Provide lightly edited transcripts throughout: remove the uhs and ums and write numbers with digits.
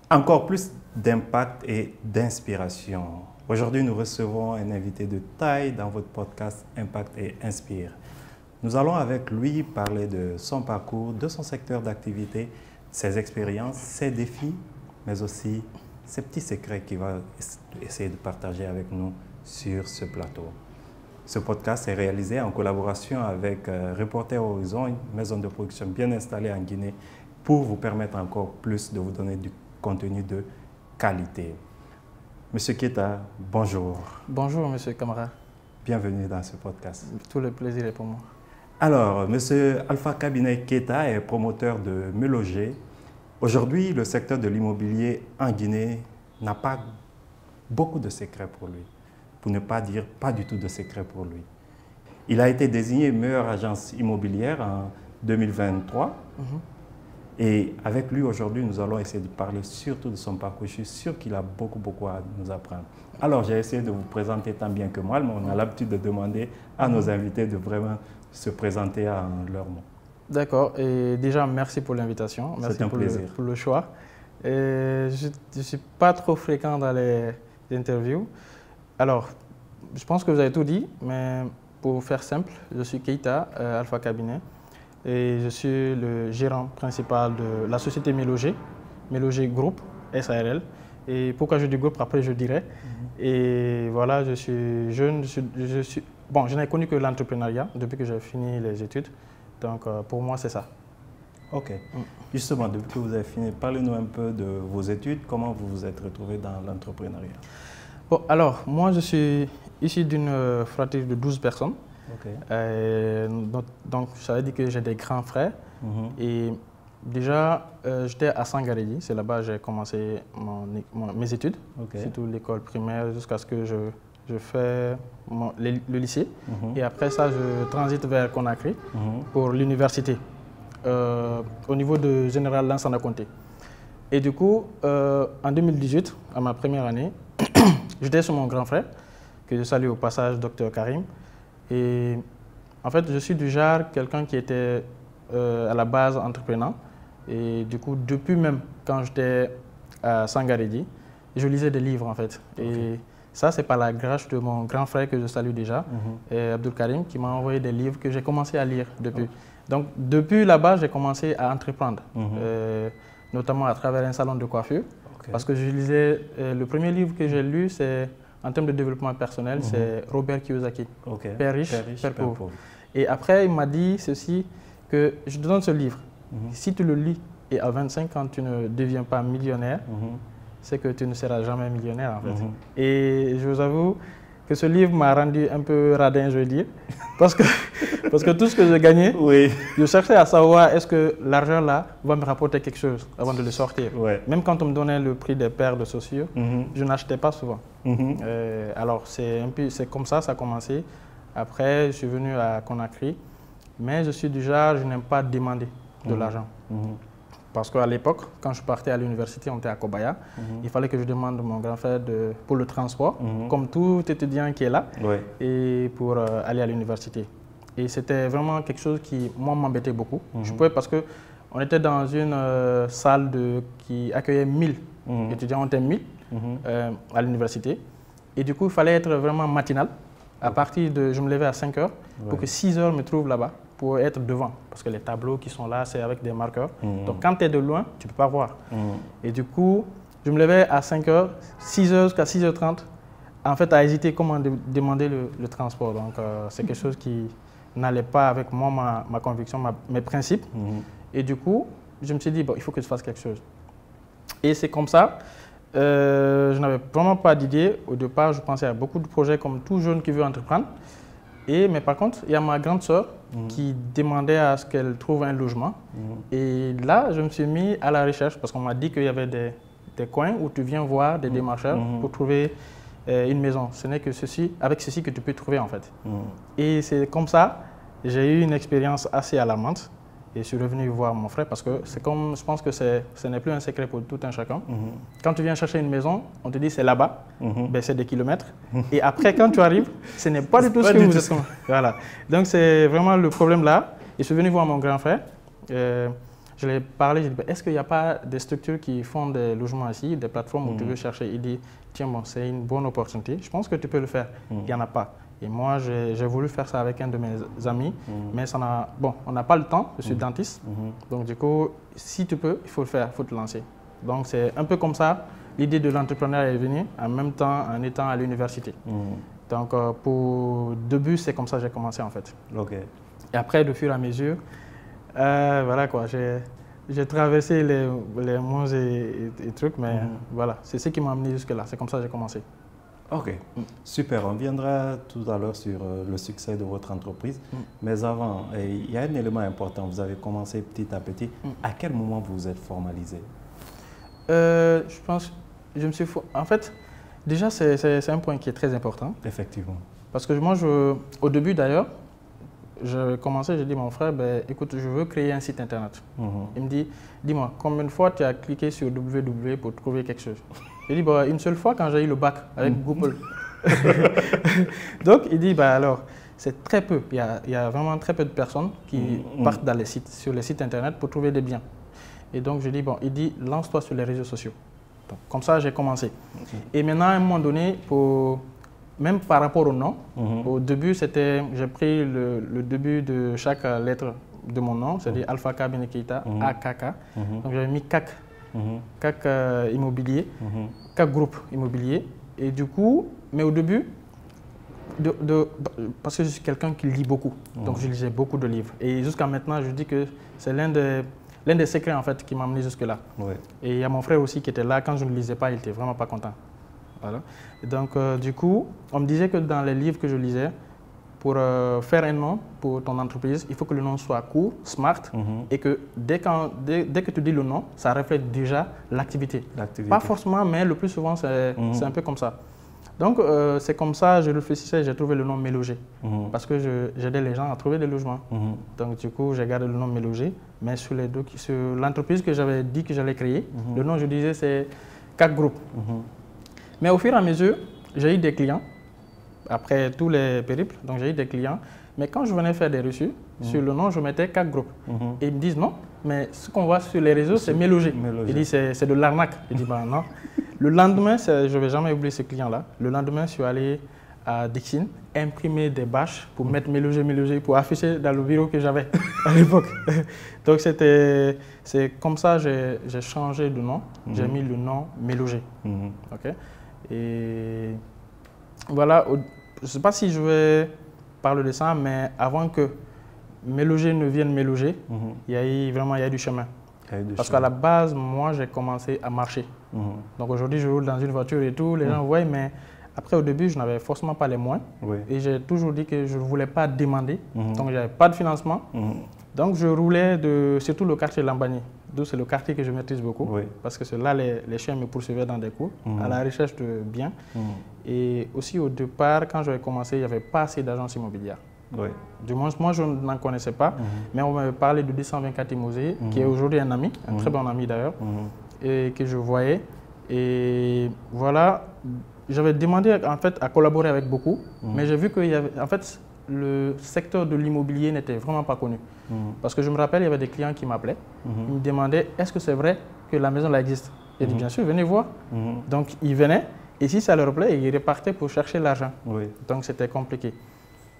encore plus d'impact et d'inspiration. Aujourd'hui, nous recevons un invité de taille dans votre podcast Impact et Inspire. Nous allons avec lui parler de son parcours, de son secteur d'activité, ses expériences, ses défis, mais aussi ses petits secrets qu'il va essayer de partager avec nous sur ce plateau. Ce podcast est réalisé en collaboration avec Reporter Horizon, une maison de production bien installée en Guinée, pour vous permettre encore plus de vous donner du contenu de qualité. Monsieur Keita, bonjour. Bonjour, monsieur Camara. Bienvenue dans ce podcast. Tout le plaisir est pour moi. Alors, monsieur Alpha Kabinet Keita est promoteur de Me Loger. Aujourd'hui, le secteur de l'immobilier en Guinée n'a pas beaucoup de secrets pour lui, pour ne pas dire pas du tout de secrets pour lui. Il a été désigné meilleure agence immobilière en 2023. Et avec lui, aujourd'hui, nous allons essayer de parler surtout de son parcours. Je suis sûr qu'il a beaucoup à nous apprendre. Alors, j'ai essayé de vous présenter tant bien que mal, mais on a l'habitude de demander à nos invités de vraiment se présenter en leur nom. D'accord. Et déjà, merci pour l'invitation. Merci pour le choix. Et je ne suis pas trop fréquent dans les interviews. Alors, je pense que vous avez tout dit, mais pour faire simple, je suis Keita, Alpha Kabinet. Et je suis le gérant principal de la société Me Loger Group, SARL. Et pourquoi je dis groupe, après je dirai. Et voilà, je suis jeune, je n'ai connu que l'entrepreneuriat depuis que j'ai fini les études. Donc pour moi, c'est ça. Ok. Justement, depuis que vous avez fini, parlez-nous un peu de vos études. Comment vous vous êtes retrouvé dans l'entrepreneuriat? Bon, alors, moi, je suis issu d'une fratrie de 12 personnes. Donc, ça veut dire que j'ai des grands frères. Et déjà, j'étais à Sangaredi. C'est là-bas que j'ai commencé mes études, surtout l'école primaire, jusqu'à ce que je fais le lycée. Et après ça, je transite vers Conakry pour l'université, au niveau de Général Lansana Conté. Et du coup, en 2018, à ma première année, j'étais sur mon grand frère, que je salue au passage, Dr Karim. Et en fait, je suis du genre quelqu'un qui était à la base entreprenant. Et du coup, depuis même quand j'étais à Sangaredi, je lisais des livres en fait. Et ça, c'est par la grâce de mon grand frère que je salue déjà, et Abdul Karim, qui m'a envoyé des livres que j'ai commencé à lire depuis. Donc, depuis là-bas, j'ai commencé à entreprendre, notamment à travers un salon de coiffure. Parce que je lisais, le premier livre que j'ai lu, c'est en termes de développement personnel, c'est Robert Kiyosaki, Père riche, Père pauvre. Et après, il m'a dit ceci, que je te donne ce livre. Si tu le lis et à 25 ans, tu ne deviens pas millionnaire, c'est que tu ne seras jamais millionnaire en fait. Et je vous avoue que ce livre m'a rendu un peu radin, je veux dire, parce que tout ce que je gagnais, je cherchais à savoir est-ce que l'argent là va me rapporter quelque chose avant de le sortir. Même quand on me donnait le prix des paires de chaussures, je n'achetais pas souvent. Alors c'est comme ça a commencé. Après, je suis venu à Conakry, mais je suis du genre, je n'aime pas demander de l'argent. Parce qu'à l'époque, quand je partais à l'université, on était à Kobaya, il fallait que je demande mon grand frère pour le transport, comme tout étudiant qui est là, et pour aller à l'université. Et c'était vraiment quelque chose qui, moi, m'embêtait beaucoup. Je pouvais, parce qu'on était dans une salle qui accueillait 1000 étudiants, on était 1000 à l'université. Et du coup, il fallait être vraiment matinal. À partir de, je me levais à 5 heures pour que 6 heures me trouvent là-bas pour être devant. Parce que les tableaux qui sont là, c'est avec des marqueurs. Donc quand tu es de loin, tu ne peux pas voir. Et du coup, je me levais à 5 heures, 6 heures jusqu'à 6h30, en fait, à hésiter comment demander le transport. Donc c'est quelque chose qui n'allait pas avec moi, ma conviction, mes principes. Et du coup, je me suis dit, bon, il faut que je fasse quelque chose. Et c'est comme ça. Je n'avais vraiment pas d'idée. Au départ, je pensais à beaucoup de projets comme tout jeune qui veut entreprendre. Mais par contre, il y a ma grande sœur qui demandait à ce qu'elle trouve un logement. Et là, je me suis mis à la recherche parce qu'on m'a dit qu'il y avait des coins où tu viens voir des démarcheurs pour trouver une maison. Ce n'est que avec ceci que tu peux trouver en fait. Et c'est comme ça, j'ai eu une expérience assez alarmante. Et je suis revenu voir mon frère parce que c'est comme, je pense que ce n'est plus un secret pour tout un chacun. Quand tu viens chercher une maison, on te dit c'est là-bas, ben, c'est des kilomètres. Et après, quand tu arrives, ce n'est pas du tout ce que vous êtes. Voilà. Donc c'est vraiment le problème là. Et je suis venu voir mon grand frère. Je l'ai parlé, j'ai dit, est-ce qu'il n'y a pas des structures qui font des logements ici, des plateformes où tu veux chercher? Il dit, tiens, bon, c'est une bonne opportunité, je pense que tu peux le faire. Il n'y en a pas. Et moi, j'ai voulu faire ça avec un de mes amis, mais on n'a pas le temps, je suis dentiste. Donc du coup, si tu peux, il faut le faire, il faut te lancer. Donc c'est un peu comme ça, l'idée de l'entrepreneuriat est venue, en même temps en étant à l'université. Donc pour début, c'est comme ça que j'ai commencé en fait. Et après, de fur et à mesure, voilà quoi, j'ai traversé les monts et trucs, mais voilà, c'est ce qui m'a amené jusque là, c'est comme ça que j'ai commencé. Ok, super. On viendra tout à l'heure sur le succès de votre entreprise. Mais avant, il y a un élément important. Vous avez commencé petit à petit. À quel moment vous vous êtes formalisé? Je pense, en fait, déjà, c'est un point qui est très important. Effectivement. Parce que moi, au début d'ailleurs, j'ai commencé, j'ai dit à mon frère, ben, écoute, je veux créer un site internet. Il me dit, dis-moi, combien de fois tu as cliqué sur www pour trouver quelque chose? J'ai dit, bah, une seule fois quand j'ai eu le bac avec Google. Donc, il dit, bah, alors, c'est très peu. Il y a vraiment très peu de personnes qui partent dans sur les sites internet pour trouver des biens. Et donc, je dis, bon, il dit, lance-toi sur les réseaux sociaux. Donc, comme ça, j'ai commencé. Et maintenant, à un moment donné, même par rapport au nom, au début, j'ai pris le début de chaque lettre de mon nom, c'est-à-dire Alpha K Bene Keita, AKK. Donc, j'avais mis CAC. CAC immobilier, CAC groupe immobilier. Et du coup, mais au début, parce que je suis quelqu'un qui lit beaucoup, donc je lisais beaucoup de livres. Et jusqu'à maintenant, je dis que c'est l'un des secrets en fait qui m'a amené jusque-là. Et il y a mon frère aussi qui était là, quand je ne lisais pas, il n'était vraiment pas content. Voilà. Et donc, du coup, on me disait que dans les livres que je lisais, pour faire un nom pour ton entreprise, il faut que le nom soit court, smart, et que dès que tu dis le nom, ça reflète déjà l'activité. Pas forcément, mais le plus souvent, c'est un peu comme ça. Donc, c'est comme ça, je réfléchissais, j'ai trouvé le nom Mélogé, parce que j'aidais les gens à trouver des logements. Donc, du coup, j'ai gardé le nom Mélogé, mais sur l'entreprise que j'avais dit que j'allais créer, le nom, je disais, c'est CAC Group. Mais au fur et à mesure, j'ai eu des clients. Après tous les périples, donc j'ai eu des clients. Mais quand je venais faire des reçus, sur le nom, je mettais CAC Group. Et ils me disent non, mais ce qu'on voit sur les réseaux, c'est Mélogé. Ils disent c'est de l'arnaque. Je dis bah non. Le lendemain, je ne vais jamais oublier ce client-là. Le lendemain, je suis allé à Dixine imprimer des bâches pour mettre Mélogé, pour afficher dans le bureau que j'avais à l'époque. Donc c'est comme ça que j'ai changé de nom. J'ai mis le nom Mélogé. Okay? Et voilà, je ne sais pas si je vais parler de ça, mais avant que Mélogé ne vienne Mélogé, il y a eu du chemin. Parce qu'à la base, moi, j'ai commencé à marcher. Donc aujourd'hui, je roule dans une voiture et tout, les gens voient, mais après, au début, je n'avais forcément pas les moyens. Et j'ai toujours dit que je ne voulais pas demander, donc je n'avais pas de financement. Donc je roulais surtout le quartier Lambani. D'où c'est le quartier que je maîtrise beaucoup, parce que c'est là les chiens me poursuivaient dans des cours, à la recherche de biens. Et aussi au départ, quand j'avais commencé, il n'y avait pas assez d'agences immobilières. Du moins, moi je n'en connaissais pas, mais on m'avait parlé de 224 Imosé, qui est aujourd'hui un ami, un très bon ami d'ailleurs, et que je voyais. Et voilà, j'avais demandé en fait à collaborer avec beaucoup, mais j'ai vu qu'il y avait, en fait, le secteur de l'immobilier n'était vraiment pas connu. Parce que je me rappelle, il y avait des clients qui m'appelaient, ils me demandaient est-ce que c'est vrai que la maison là existe? J'ai dit bien sûr, venez voir. Donc ils venaient, et si ça leur plaît, ils repartaient pour chercher l'argent. Donc c'était compliqué.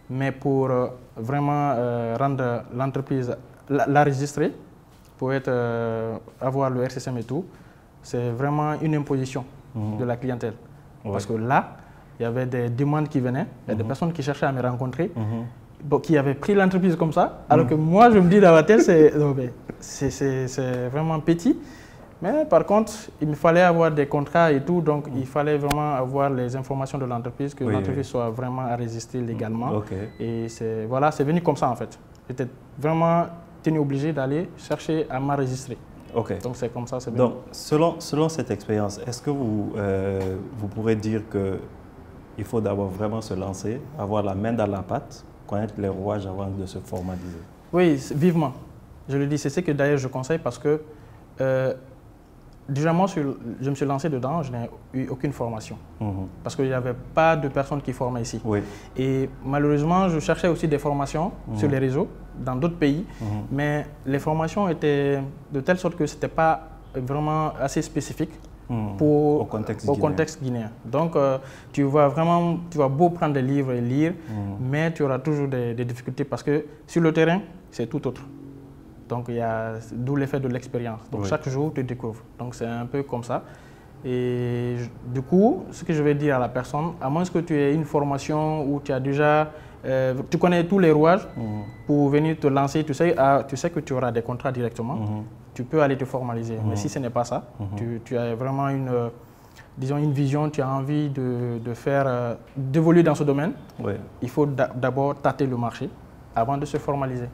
Mais pour vraiment rendre l'entreprise, la registrer, pour avoir le RCCM et tout, c'est vraiment une imposition de la clientèle. Parce que là, il y avait des demandes qui venaient, il y a des personnes qui cherchaient à me rencontrer, qui avaient pris l'entreprise comme ça, alors que moi, je me dis dans la tête, c'est vraiment petit. Mais par contre, il me fallait avoir des contrats et tout, donc il fallait vraiment avoir les informations de l'entreprise, que l'entreprise soit vraiment enregistrée légalement. Et c'est venu comme ça en fait. J'étais vraiment tenu obligé d'aller chercher à m'enregistrer. Donc c'est comme ça, c'est venu. Donc selon cette expérience, est-ce que vous pourrez dire qu'il faut d'abord vraiment se lancer, avoir la main dans la pâte, connaître les rouages avant de se formaliser? Oui, vivement. Je le dis, c'est ce que d'ailleurs je conseille parce que déjà, moi, je me suis lancé dedans, je n'ai eu aucune formation. Parce qu'il n'y avait pas de personnes qui formaient ici. Et malheureusement, je cherchais aussi des formations sur les réseaux, dans d'autres pays, mais les formations étaient de telle sorte que ce n'était pas vraiment assez spécifique au contexte guinéen. Donc, tu vas beau prendre des livres et lire, mais tu auras toujours des difficultés parce que sur le terrain, c'est tout autre. Donc, d'où l'effet de l'expérience. Donc, chaque jour, tu découvres. Donc, c'est un peu comme ça. Et du coup, ce que je vais dire à la personne, à moins que tu aies une formation où tu as déjà, tu connais tous les rouages pour venir te lancer, tu sais que tu auras des contrats directement, tu peux aller te formaliser. Mais si ce n'est pas ça, tu as vraiment une vision, tu as envie d'évoluer dans ce domaine, il faut d'abord tâter le marché avant de se formaliser.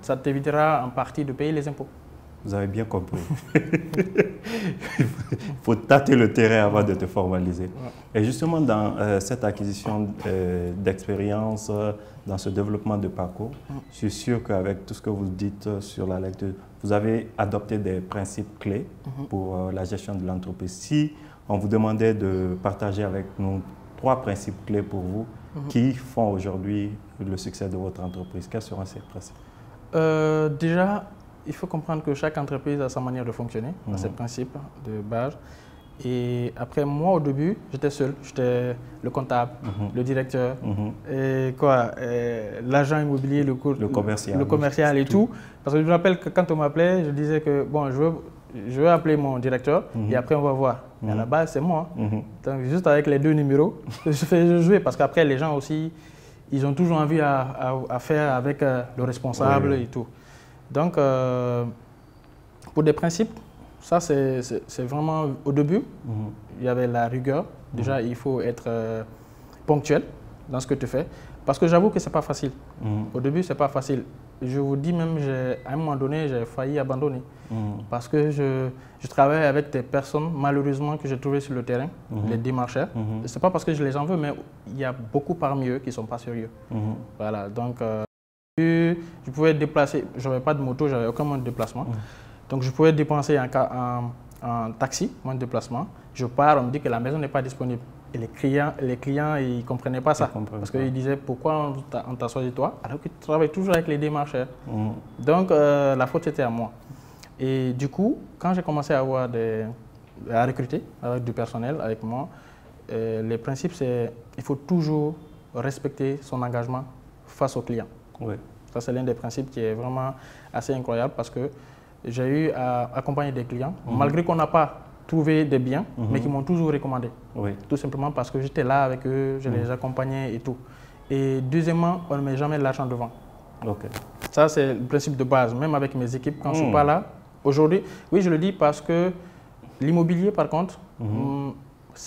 Ça t'évitera en partie de payer les impôts. Vous avez bien compris. Il faut tâter le terrain avant de te formaliser. Et justement, dans cette acquisition d'expérience, dans ce développement de parcours, je suis sûr qu'avec tout ce que vous dites sur la lecture, vous avez adopté des principes clés pour la gestion de l'entreprise. Si on vous demandait de partager avec nous 3 principes clés pour vous qui font aujourd'hui le succès de votre entreprise, quels seront ces principes? Déjà, il faut comprendre que chaque entreprise a sa manière de fonctionner, a ses principes de base. Et après, moi, au début, j'étais seul. J'étais le comptable, le directeur, et l'agent immobilier, le commercial et tout. Parce que je me rappelle que quand on m'appelait, je disais que bon, je veux appeler mon directeur et après on va voir. Mais à la base, c'est moi. Donc, juste avec les 2 numéros, je fais jouer parce qu'après, les gens aussi, ils ont toujours envie à faire avec le responsable et tout. Donc, pour des principes, ça c'est vraiment au début, il y avait la rigueur. Déjà, il faut être ponctuel dans ce que tu fais. Parce que j'avoue que ce n'est pas facile. Au début, ce n'est pas facile. Je vous dis même, à un moment donné, j'ai failli abandonner. Parce que je travaille avec des personnes, malheureusement, que j'ai trouvées sur le terrain, les démarcheurs. Ce n'est pas parce que je les en veux, mais il y a beaucoup parmi eux qui ne sont pas sérieux. Voilà, donc je pouvais déplacer, je n'avais pas de moto, je n'avais aucun moyen de déplacement. Donc je pouvais dépenser en taxi, moyen de déplacement. Je pars, on me dit que la maison n'est pas disponible. Et les clients, ils ne comprenaient pas ça. Parce qu'ils disaient, pourquoi on t'assoit de toi alors que tu travailles toujours avec les démarcheurs. Donc la faute était à moi. Et du coup, quand j'ai commencé à recruter avec du personnel avec moi, les principes, c'est qu'il faut toujours respecter son engagement face aux clients. Ça, c'est l'un des principes qui est vraiment assez incroyable parce que j'ai eu à accompagner des clients, malgré qu'on n'a pas trouvé des biens, mais qui m'ont toujours recommandé. Tout simplement parce que j'étais là avec eux, je les accompagnais et tout. Et deuxièmement, on ne met jamais l'argent devant. Ça, c'est le principe de base, même avec mes équipes, quand je ne suis pas là. Aujourd'hui, oui, je le dis parce que l'immobilier, par contre,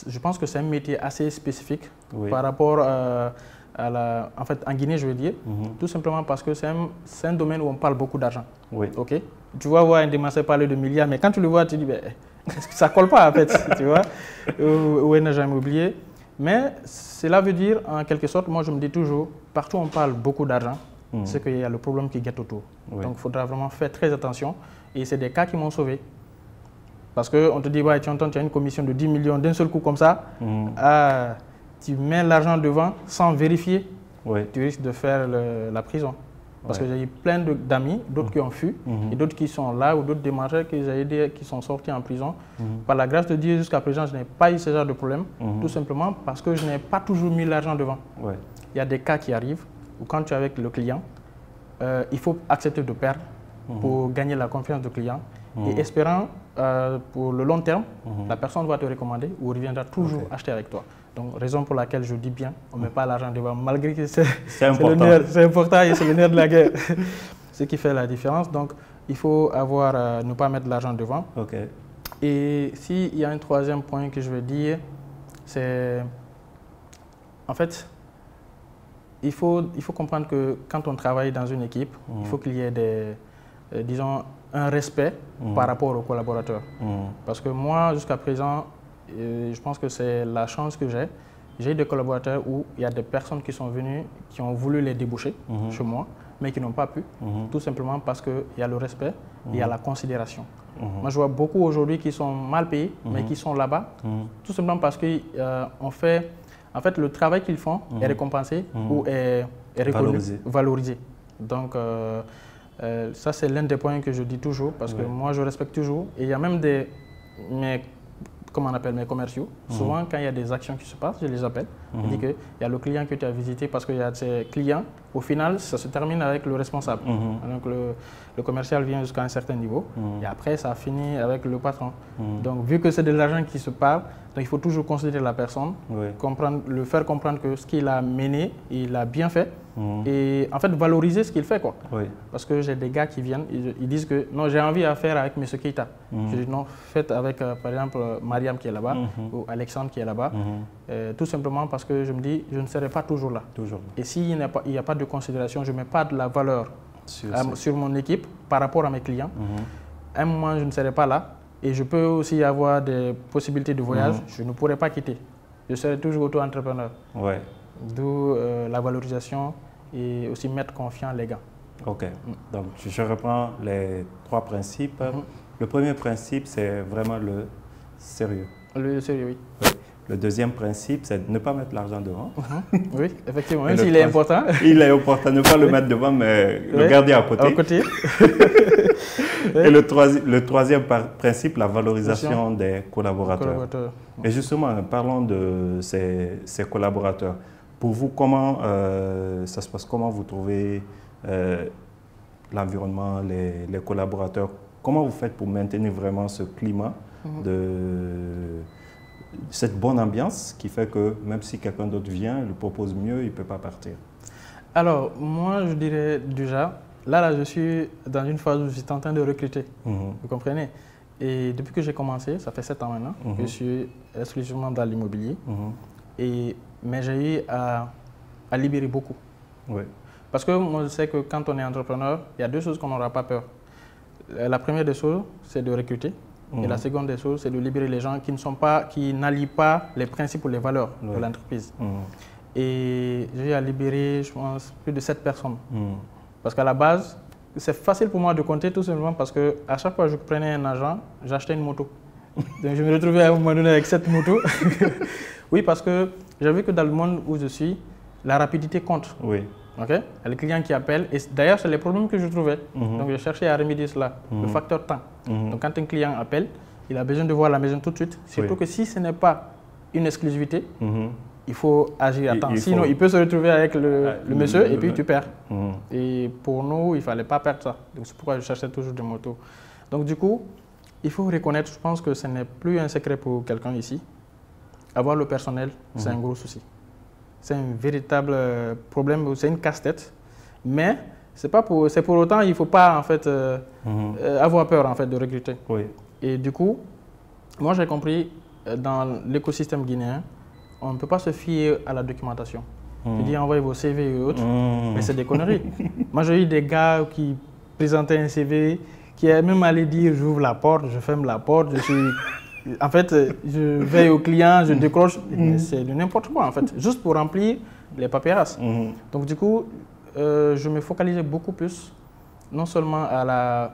je pense que c'est un métier assez spécifique par rapport en fait, en Guinée, je veux dire, tout simplement parce que c'est un domaine où on parle beaucoup d'argent. Tu vas voir un démarcheur parler de milliards, mais quand tu le vois, tu te dis, est-ce que ça ne colle pas en fait, tu vois, ou un agent immobilier. Mais cela veut dire, en quelque sorte, moi je me dis toujours, partout où on parle beaucoup d'argent, c'est qu'il y a le problème qui guette autour. Donc il faudra vraiment faire très attention. Et c'est des cas qui m'ont sauvé. Parce qu'on te dit, tu entends, tu as une commission de 10 millions d'un seul coup comme ça, tu mets l'argent devant sans vérifier, tu risques de faire la prison. Parce que j'ai eu plein d'amis, d'autres qui ont fui, et d'autres qui sont là, ou d'autres démarcheurs que j'ai aidés qui sont sortis en prison. Par la grâce de Dieu, jusqu'à présent, je n'ai pas eu ce genre de problème, tout simplement parce que je n'ai pas toujours mis l'argent devant. Il y a des cas qui arrivent où quand tu es avec le client, il faut accepter de perdre pour gagner la confiance du client. Et espérant, pour le long terme, la personne va te recommander ou reviendra toujours acheter avec toi. Donc, raison pour laquelle je dis bien, on ne met pas l'argent devant, malgré que c'est important et c'est le nerf de la guerre. Ce qui fait la différence. Donc, il faut ne pas mettre l'argent devant. Et s'il y a un troisième point que je veux dire, c'est, en fait, il faut comprendre que quand on travaille dans une équipe, il faut qu'il y ait disons, un respect par rapport aux collaborateurs. Parce que moi, jusqu'à présent, je pense que c'est la chance que j'ai. J'ai des collaborateurs où il y a des personnes qui sont venues, qui ont voulu les débaucher chez moi, mais qui n'ont pas pu, tout simplement parce qu'il y a le respect, il y a la considération. Moi, je vois beaucoup aujourd'hui qui sont mal payés, mais qui sont là-bas, tout simplement parce qu'on fait, en fait, le travail qu'ils font est récompensé ou est reconnu, valorisé. Donc, ça, c'est l'un des points que je dis toujours parce que moi, je respecte toujours. Et il y a même mes commerciaux. Souvent, quand il y a des actions qui se passent, je les appelle. Je dis qu'il y a le client que tu as visité parce qu'il y a ces clients. Au final, ça se termine avec le responsable. Donc, le commercial vient jusqu'à un certain niveau et après, ça finit avec le patron. Donc, vu que c'est de l'argent qui se parle, donc il faut toujours considérer la personne, le faire comprendre que ce qu'il a mené, il a bien fait et en fait valoriser ce qu'il fait, quoi. Parce que j'ai des gars qui viennent, ils disent que non, j'ai envie à faire avec M. Keita. Je dis non, faites avec par exemple Mariam qui est là-bas ou Alexandre qui est là-bas. Tout simplement parce que je me dis, je ne serai pas toujours là. Et s'il n'y a pas de considération, je ne mets pas de la valeur sur mon équipe par rapport à mes clients, à un moment je ne serai pas là. Et je peux aussi avoir des possibilités de voyage, je ne pourrais pas quitter. Je serai toujours auto-entrepreneur. D'où la valorisation et aussi mettre confiance les gars. Ok, donc je reprends les 3 principes. Le premier principe, c'est vraiment le sérieux. Le sérieux, oui. Le deuxième principe, c'est de ne pas mettre l'argent devant. Oui, effectivement, même s'il est important. Il est important, ne pas le mettre devant, mais le garder à côté. Et le troisième principe, la valorisation des collaborateurs. Et justement, parlons de ces collaborateurs. Pour vous, comment ça se passe? Comment vous trouvez l'environnement, les collaborateurs? Comment vous faites pour maintenir vraiment ce climat cette bonne ambiance qui fait que même si quelqu'un d'autre vient, lui propose mieux, il ne peut pas partir? Alors, moi, je dirais déjà, là, je suis dans une phase où je suis en train de recruter. Vous comprenez? Et depuis que j'ai commencé, ça fait 7 ans maintenant, que je suis exclusivement dans l'immobilier. Mais j'ai eu à libérer beaucoup. Parce que moi, je sais que quand on est entrepreneur, il y a 2 choses qu'on n'aura pas peur. La première des choses, c'est de recruter. Et la seconde des choses, c'est de libérer les gens qui n'allient pas les principes ou les valeurs de l'entreprise. Et j'ai à libérer, je pense, plus de 7 personnes. Parce qu'à la base, c'est facile pour moi de compter tout simplement parce qu'à chaque fois que je prenais un agent, j'achetais une moto. Donc je me retrouvais à un moment donné avec 7 motos. Oui, parce que j'ai vu que dans le monde où je suis, la rapidité compte. Les clients qui appellent, et d'ailleurs c'est les problèmes que je trouvais. Donc je cherchais à remédier cela, le facteur temps. Donc quand un client appelle, il a besoin de voir la maison tout de suite. Surtout que si ce n'est pas une exclusivité, il faut agir à temps. Sinon il peut se retrouver avec le monsieur et puis tu perds. Et pour nous, il ne fallait pas perdre ça. Donc c'est pourquoi je cherchais toujours des motos. Donc du coup, il faut reconnaître, je pense que ce n'est plus un secret pour quelqu'un ici. Avoir le personnel, c'est un gros souci. C'est un véritable problème, c'est une casse-tête. Mais c'est pour autant, il ne faut pas en fait, avoir peur en fait, de recruter. Et du coup, moi j'ai compris, dans l'écosystème guinéen, on ne peut pas se fier à la documentation. Je dis envoyez vos CV et autres, mais c'est des conneries. Moi j'ai eu des gars qui présentaient un CV, qui est même allé dire j'ouvre la porte, je ferme la porte, en fait, je veille au client, je décroche, c'est de n'importe quoi en fait, juste pour remplir les paperasses. Donc du coup, je me focalisais beaucoup plus, non seulement à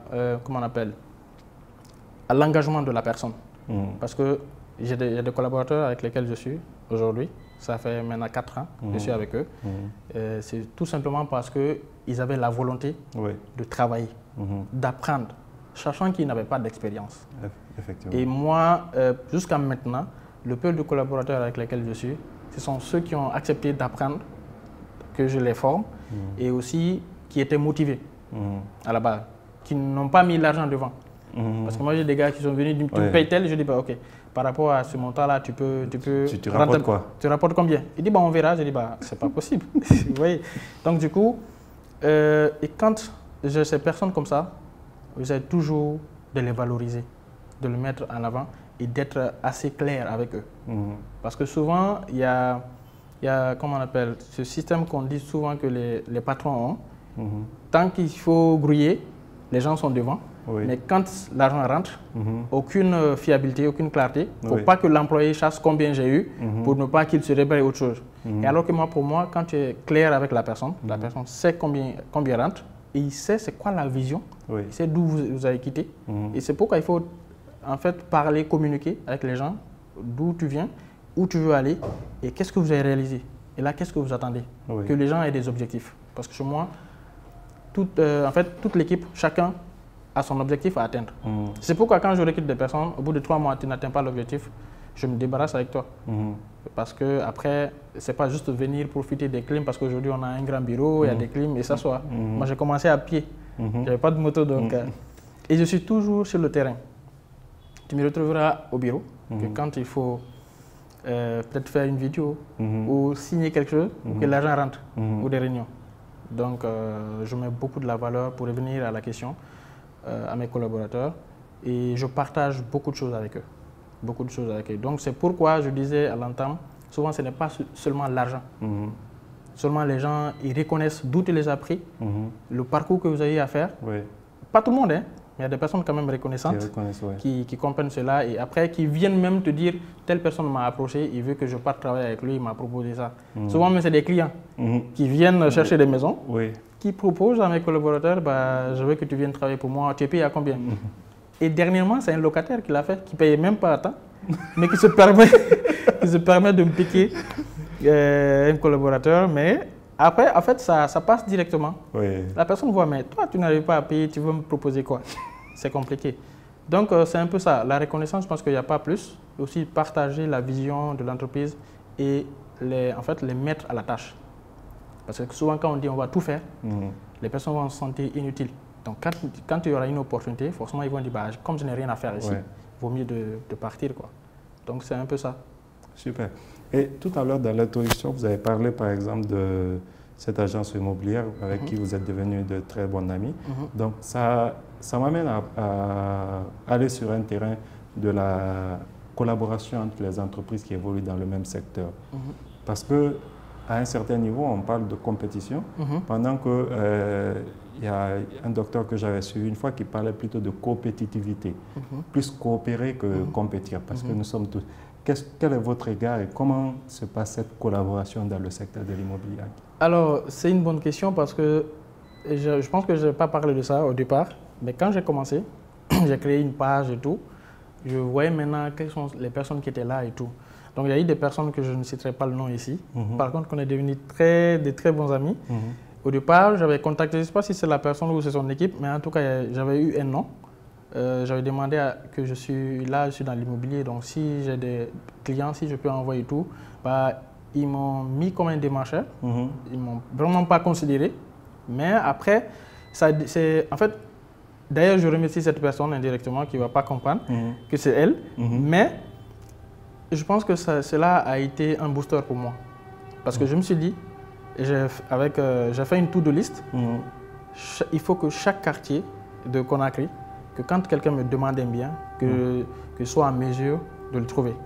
à l'engagement de la personne, parce que il y a des collaborateurs avec lesquels je suis aujourd'hui, ça fait maintenant 4 ans que je suis avec eux. C'est tout simplement parce qu'ils avaient la volonté de travailler, d'apprendre, sachant qu'ils n'avaient pas d'expérience. Et moi, jusqu'à maintenant, le peu de collaborateurs avec lesquels je suis, ce sont ceux qui ont accepté d'apprendre, que je les forme, et aussi qui étaient motivés à la base, qui n'ont pas mis l'argent devant. Parce que moi, j'ai des gars qui sont venus, tu me payes tel, je dis, bah, ok, par rapport à ce montant-là, tu rapportes quoi? Tu rapportes combien? Il dit, bah, on verra. Je dis, bah, c'est pas possible. Vous voyez? Donc, du coup, et quand j'ai ces personnes comme ça, j'essaie toujours de les valoriser, de les mettre en avant et d'être assez clair avec eux. Parce que souvent, il y a comment on appelle, ce système qu'on dit souvent que les patrons ont. Tant qu'il faut grouiller, les gens sont devant. Mais quand l'argent rentre, aucune fiabilité, aucune clarté. Il ne faut pas que l'employé chasse combien j'ai eu pour ne pas qu'il se réveille autre chose. Et alors que pour moi, quand tu es clair avec la personne sait combien rentre, et il sait c'est quoi la vision, il sait d'où vous avez quitté. Et c'est pourquoi il faut en fait parler, communiquer avec les gens, d'où tu viens, où tu veux aller et qu'est-ce que vous avez réalisé. Et là, qu'est-ce que vous attendez? Que les gens aient des objectifs. Parce que chez moi, en fait, toute l'équipe, chacun a son objectif à atteindre. C'est pourquoi quand je recrute des personnes, au bout de 3 mois, tu n'atteins pas l'objectif, je me débarrasse avec toi. Parce que après, c'est pas juste venir profiter des clims, parce qu'aujourd'hui on a un grand bureau, il y a des clims et s'asseoir. Moi j'ai commencé à pied, j'avais pas de moto donc. Et je suis toujours sur le terrain. Tu me retrouveras au bureau, que quand il faut peut-être faire une vidéo ou signer quelque chose, que l'argent rentre, ou des réunions. Donc je mets beaucoup de la valeur pour revenir à la question à mes collaborateurs et je partage beaucoup de choses avec eux. Donc c'est pourquoi je disais à l'entame, souvent ce n'est pas seulement l'argent. Seulement les gens, ils reconnaissent d'où tu les as pris, le parcours que vous avez à faire. Pas tout le monde, hein. Il y a des personnes quand même reconnaissantes qui comprennent cela et après qui viennent même te dire telle personne m'a approché, il veut que je parte travailler avec lui, il m'a proposé ça. Souvent même c'est des clients qui viennent chercher des maisons, qui proposent à mes collaborateurs, bah, je veux que tu viennes travailler pour moi, tu es payé à combien? Et dernièrement, c'est un locataire qui l'a fait, qui ne payait même pas à temps, mais qui se permet de me piquer un collaborateur. Mais après, en fait, ça passe directement. La personne voit, mais toi, tu n'arrives pas à payer, tu veux me proposer quoi? C'est compliqué. Donc, c'est un peu ça. La reconnaissance, je pense qu'il n'y a pas plus. Aussi, partager la vision de l'entreprise et en fait, les mettre à la tâche. Parce que souvent, quand on dit on va tout faire, les personnes vont se sentir inutiles. Donc, quand il y aura une opportunité, forcément, ils vont dire, bah, comme je n'ai rien à faire ici, il vaut mieux de partir, quoi. Donc, c'est un peu ça. Super. Et tout à l'heure, dans l'introduction, vous avez parlé, par exemple, de cette agence immobilière avec qui vous êtes devenus de très bons amis. Donc, ça m'amène à aller sur un terrain de la collaboration entre les entreprises qui évoluent dans le même secteur. Parce que à un certain niveau, on parle de compétition, pendant que il y a un docteur que j'avais suivi une fois qui parlait plutôt de compétitivité, plus coopérer que compétir, parce que nous sommes tous. Quel est votre égard et comment se passe cette collaboration dans le secteur de l'immobilier? Alors, c'est une bonne question parce que je pense que je n'ai pas parlé de ça au départ, mais quand j'ai commencé, j'ai créé une page et tout, je voyais maintenant quelles sont les personnes qui étaient là et tout. Donc, il y a eu des personnes que je ne citerai pas le nom ici. Par contre, on est devenus de très bons amis. Au départ, j'avais contacté, je ne sais pas si c'est la personne ou c'est son équipe, mais en tout cas, j'avais eu un nom. J'avais demandé que je suis dans l'immobilier, donc si j'ai des clients, si je peux envoyer tout, bah, ils m'ont mis comme un démarcheur. Ils ne m'ont vraiment pas considéré. Mais après, en fait, d'ailleurs, je remercie cette personne indirectement qui ne va pas comprendre que c'est elle. Mais je pense que cela a été un booster pour moi. Parce que je me suis dit, j'ai fait une to-do list. Il faut que chaque quartier de Conakry, que quand quelqu'un me demande un bien, que je sois en mesure de le trouver.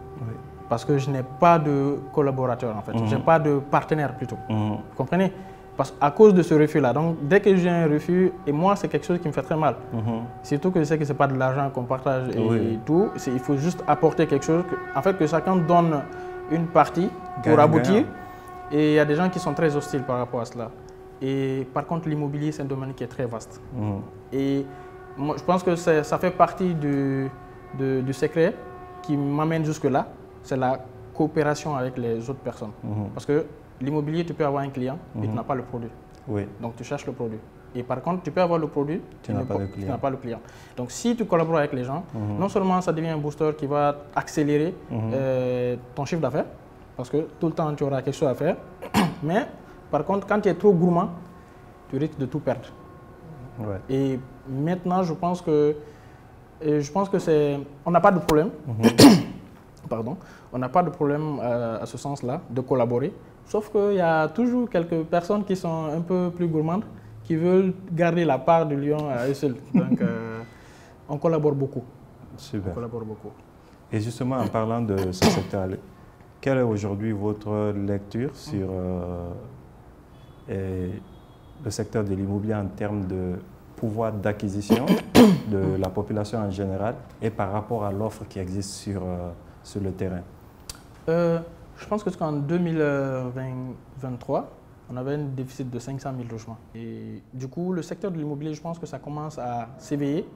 Parce que je n'ai pas de collaborateur en fait, je n'ai pas de partenaire plutôt. Vous comprenez? Parce qu'à cause de ce refus-là, donc dès que j'ai un refus, et moi c'est quelque chose qui me fait très mal. Surtout que je sais que ce n'est pas de l'argent qu'on partage et tout, il faut juste apporter quelque chose, en fait que chacun donne une partie pour aboutir. Et il y a des gens qui sont très hostiles par rapport à cela. Et par contre l'immobilier c'est un domaine qui est très vaste. Et moi, je pense que ça fait partie du secret qui m'amène jusque-là, c'est la coopération avec les autres personnes. Parce que l'immobilier, tu peux avoir un client, mais tu n'as pas le produit. Donc tu cherches le produit. Et par contre, tu peux avoir le produit, tu n'as pas le client. Donc si tu collabores avec les gens, non seulement ça devient un booster qui va accélérer ton chiffre d'affaires, parce que tout le temps tu auras quelque chose à faire, mais par contre, quand tu es trop gourmand, tu risques de tout perdre. Et maintenant, je pense que on n'a pas de problème. Pardon, on n'a pas de problème à ce sens-là de collaborer. Sauf qu'il y a toujours quelques personnes qui sont un peu plus gourmandes, qui veulent garder la part du lion à eux seuls. Donc, on collabore beaucoup. Super. On collabore beaucoup. Et justement, en parlant de ce secteur, quelle est aujourd'hui votre lecture sur le secteur de l'immobilier en termes de pouvoir d'acquisition de la population en général et par rapport à l'offre qui existe sur le terrain? Je pense qu'en 2023, on avait un déficit de 500 000 logements. Et du coup, le secteur de l'immobilier, je pense que ça commence à s'éveiller.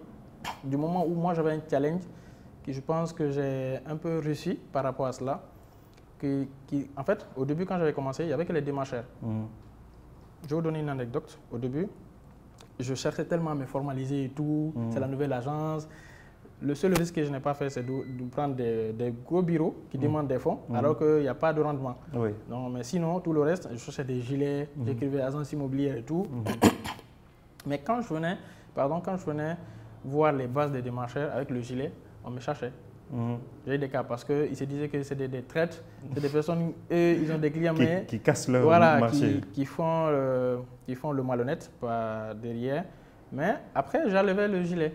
Du moment où moi, j'avais un challenge que je pense que j'ai un peu réussi par rapport à cela. En fait, au début, quand j'avais commencé, il n'y avait que les démarcheurs. Je vais vous donner une anecdote. Au début, je cherchais tellement à me formaliser et tout. C'est la nouvelle agence. Le seul risque que je n'ai pas fait, c'est de prendre des gros bureaux qui demandent des fonds, alors qu'il n'y a pas de rendement. Oui. Non, mais sinon, tout le reste, je cherchais des gilets, j'écrivais agence immobilière et tout. Mais quand je venais voir les bases des démarcheurs avec le gilet, on me cherchait. J'ai eu des cas parce qu'ils se disaient que c'est des traites, c'est des personnes, eux, ils ont des clients, mais qui cassent leur marché. Qui font le malhonnête par derrière. Mais après, j'enlevais le gilet.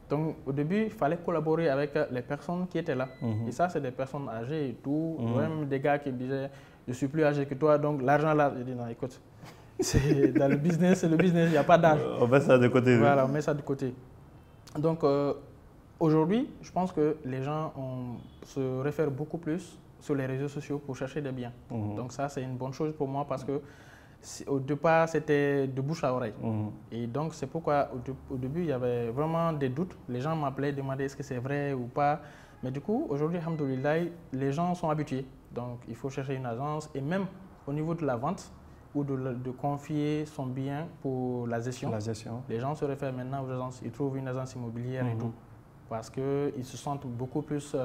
Donc, au début, il fallait collaborer avec les personnes qui étaient là. Et ça, c'est des personnes âgées et tout. Même des gars qui disaient, je suis plus âgé que toi, donc l'argent là, je dis, non, écoute, c'est dans le business, il n'y a pas d'âge. On met ça de côté. Voilà, on met ça de côté. Donc, aujourd'hui, je pense que les gens se réfèrent beaucoup plus sur les réseaux sociaux pour chercher des biens. Donc, ça, c'est une bonne chose pour moi parce que au départ, c'était de bouche à oreille. Et donc, c'est pourquoi au début, il y avait vraiment des doutes. Les gens m'appelaient, demandaient est-ce que c'est vrai ou pas. Mais du coup, aujourd'hui, alhamdoulilah, les gens sont habitués. Donc, il faut chercher une agence. Et même au niveau de la vente ou de confier son bien pour la gestion, les gens se réfèrent maintenant aux agences. Ils trouvent une agence immobilière et tout. Parce qu'ils se sentent beaucoup plus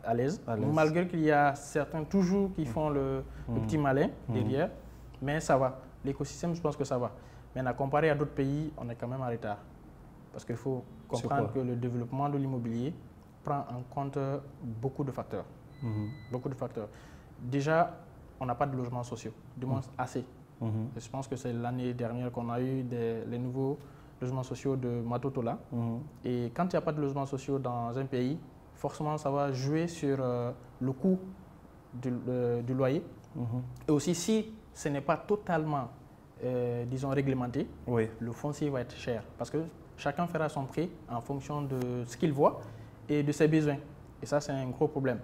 à l'aise. Malgré qu'il y a certains toujours qui font le petit malin derrière. Mais ça va. L'écosystème, je pense que ça va. Mais comparé à d'autres pays, on est quand même en retard. Parce qu'il faut comprendre que le développement de l'immobilier prend en compte beaucoup de facteurs. Beaucoup de facteurs. Déjà, on n'a pas de logements sociaux, du moins assez. Et je pense que c'est l'année dernière qu'on a eu les nouveaux logements sociaux de Matotola. Et quand il n'y a pas de logements sociaux dans un pays, forcément, ça va jouer sur le coût du loyer. Et aussi, si ce n'est pas totalement, disons, réglementé, le foncier va être cher. Parce que chacun fera son prix en fonction de ce qu'il voit et de ses besoins. Et ça, c'est un gros problème.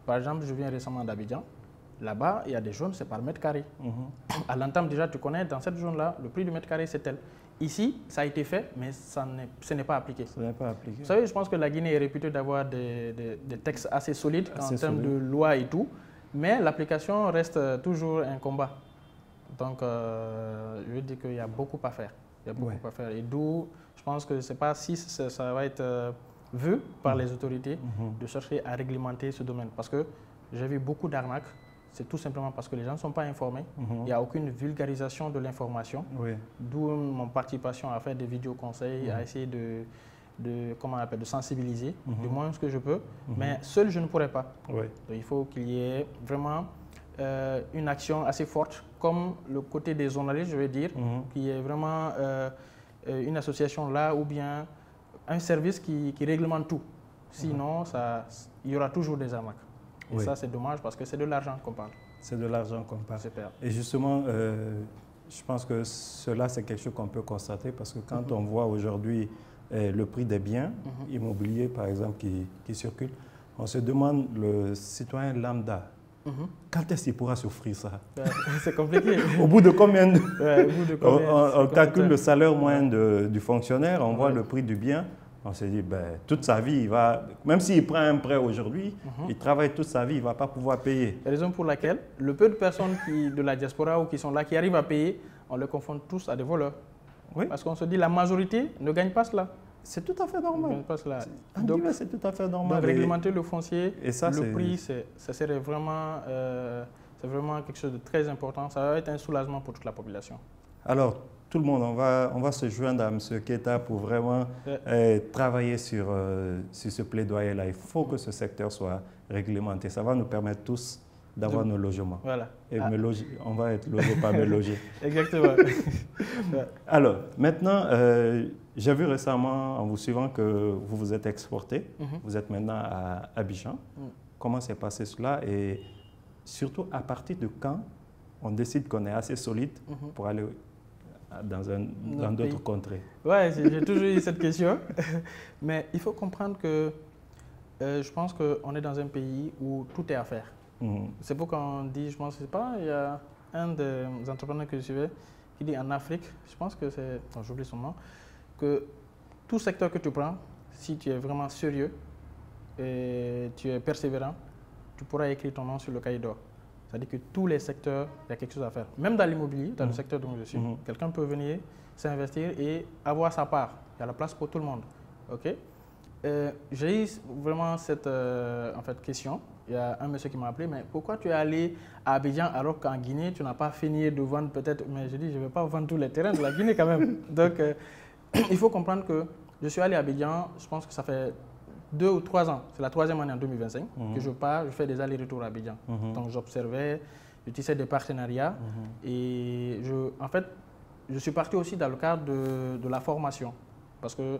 Par exemple, je viens récemment d'Abidjan. Là-bas, il y a des zones, c'est par mètre carré. À l'entame, déjà, tu connais, dans cette zone-là, le prix du mètre carré, c'est tel. Ici, ça a été fait, mais ce n'est pas appliqué. Vous savez, je pense que la Guinée est réputée d'avoir des textes assez solides en termes de loi et tout. Mais l'application reste toujours un combat. Donc, je veux dire qu'il y a beaucoup à faire. Il y a beaucoup à faire. Et d'où, je pense que je ne sais pas si ça va être vu par les autorités de chercher à réglementer ce domaine. Parce que j'ai vu beaucoup d'arnaques. C'est tout simplement parce que les gens ne sont pas informés. Il n'y a aucune vulgarisation de l'information. D'où mon participation à faire des vidéos conseils, à essayer de sensibiliser, du moins ce que je peux. Mais seul, je ne pourrais pas. Donc, il faut qu'il y ait vraiment une action assez forte, comme le côté des journalistes, je vais dire, qu'il y ait vraiment une association là ou bien un service qui réglemente tout. Sinon, il y aura toujours des arnaques. Et ça, c'est dommage parce que c'est de l'argent qu'on parle. C'est de l'argent qu'on parle. Super. Et justement, je pense que cela, c'est quelque chose qu'on peut constater parce que quand on voit aujourd'hui le prix des biens immobiliers, par exemple, qui circulent, on se demande, le citoyen lambda, quand est-ce qu'il pourra s'offrir ça? C'est compliqué. Au bout de combien on calcule le salaire moyen du fonctionnaire, on voit le prix du bien. On s'est dit, toute sa vie, même s'il prend un prêt aujourd'hui, il travaille toute sa vie, il ne va pas pouvoir payer. Raison pour laquelle, le peu de personnes de la diaspora ou qui sont là, qui arrivent à payer, on les confond tous à des voleurs. Parce qu'on se dit, la majorité ne gagne pas cela. C'est tout à fait normal. Ne gagne pas cela. Donc, c'est tout à fait normal. Donc, réglementer le foncier, et ça, le prix, ça serait vraiment, c'est vraiment quelque chose de très important. Ça va être un soulagement pour toute la population. Alors, tout le monde, on va se joindre à M. Keita pour vraiment travailler sur ce plaidoyer-là. Il faut que ce secteur soit réglementé. Ça va nous permettre tous d'avoir nos logements. Voilà. Et on va être logé, pas me loger. Exactement. Alors, maintenant, j'ai vu récemment, en vous suivant, que vous vous êtes exporté. Vous êtes maintenant à Abidjan. Comment s'est passé cela? Et surtout, à partir de quand on décide qu'on est assez solide pour aller dans d'autres contrées? Oui, j'ai toujours eu cette question. Mais il faut comprendre que je pense qu'on est dans un pays où tout est à faire. C'est pourquoi on dit, je pense, il y a un des entrepreneurs que je suivais qui dit en Afrique, je pense que c'est, j'oublie son nom, que tout secteur que tu prends, si tu es vraiment sérieux et tu es persévérant, tu pourras écrire ton nom sur le cahier d'or. C'est-à-dire que tous les secteurs, il y a quelque chose à faire. Même dans l'immobilier, dans le secteur dont je suis, quelqu'un peut venir s'investir et avoir sa part. Il y a la place pour tout le monde. Okay? J'ai eu vraiment cette question. Il y a un monsieur qui m'a appelé, mais pourquoi tu es allé à Abidjan alors qu'en Guinée, tu n'as pas fini de vendre peut-être. Mais je dis, je ne vais pas vendre tous les terrains de la Guinée quand même. Donc, il faut comprendre que je suis allé à Abidjan, je pense que ça fait 2 ou 3 ans. C'est la 3e année en 2025 que je pars, je fais des allers-retours à Abidjan. Donc, j'observais, je tissais des partenariats et je suis parti aussi dans le cadre de la formation. Parce que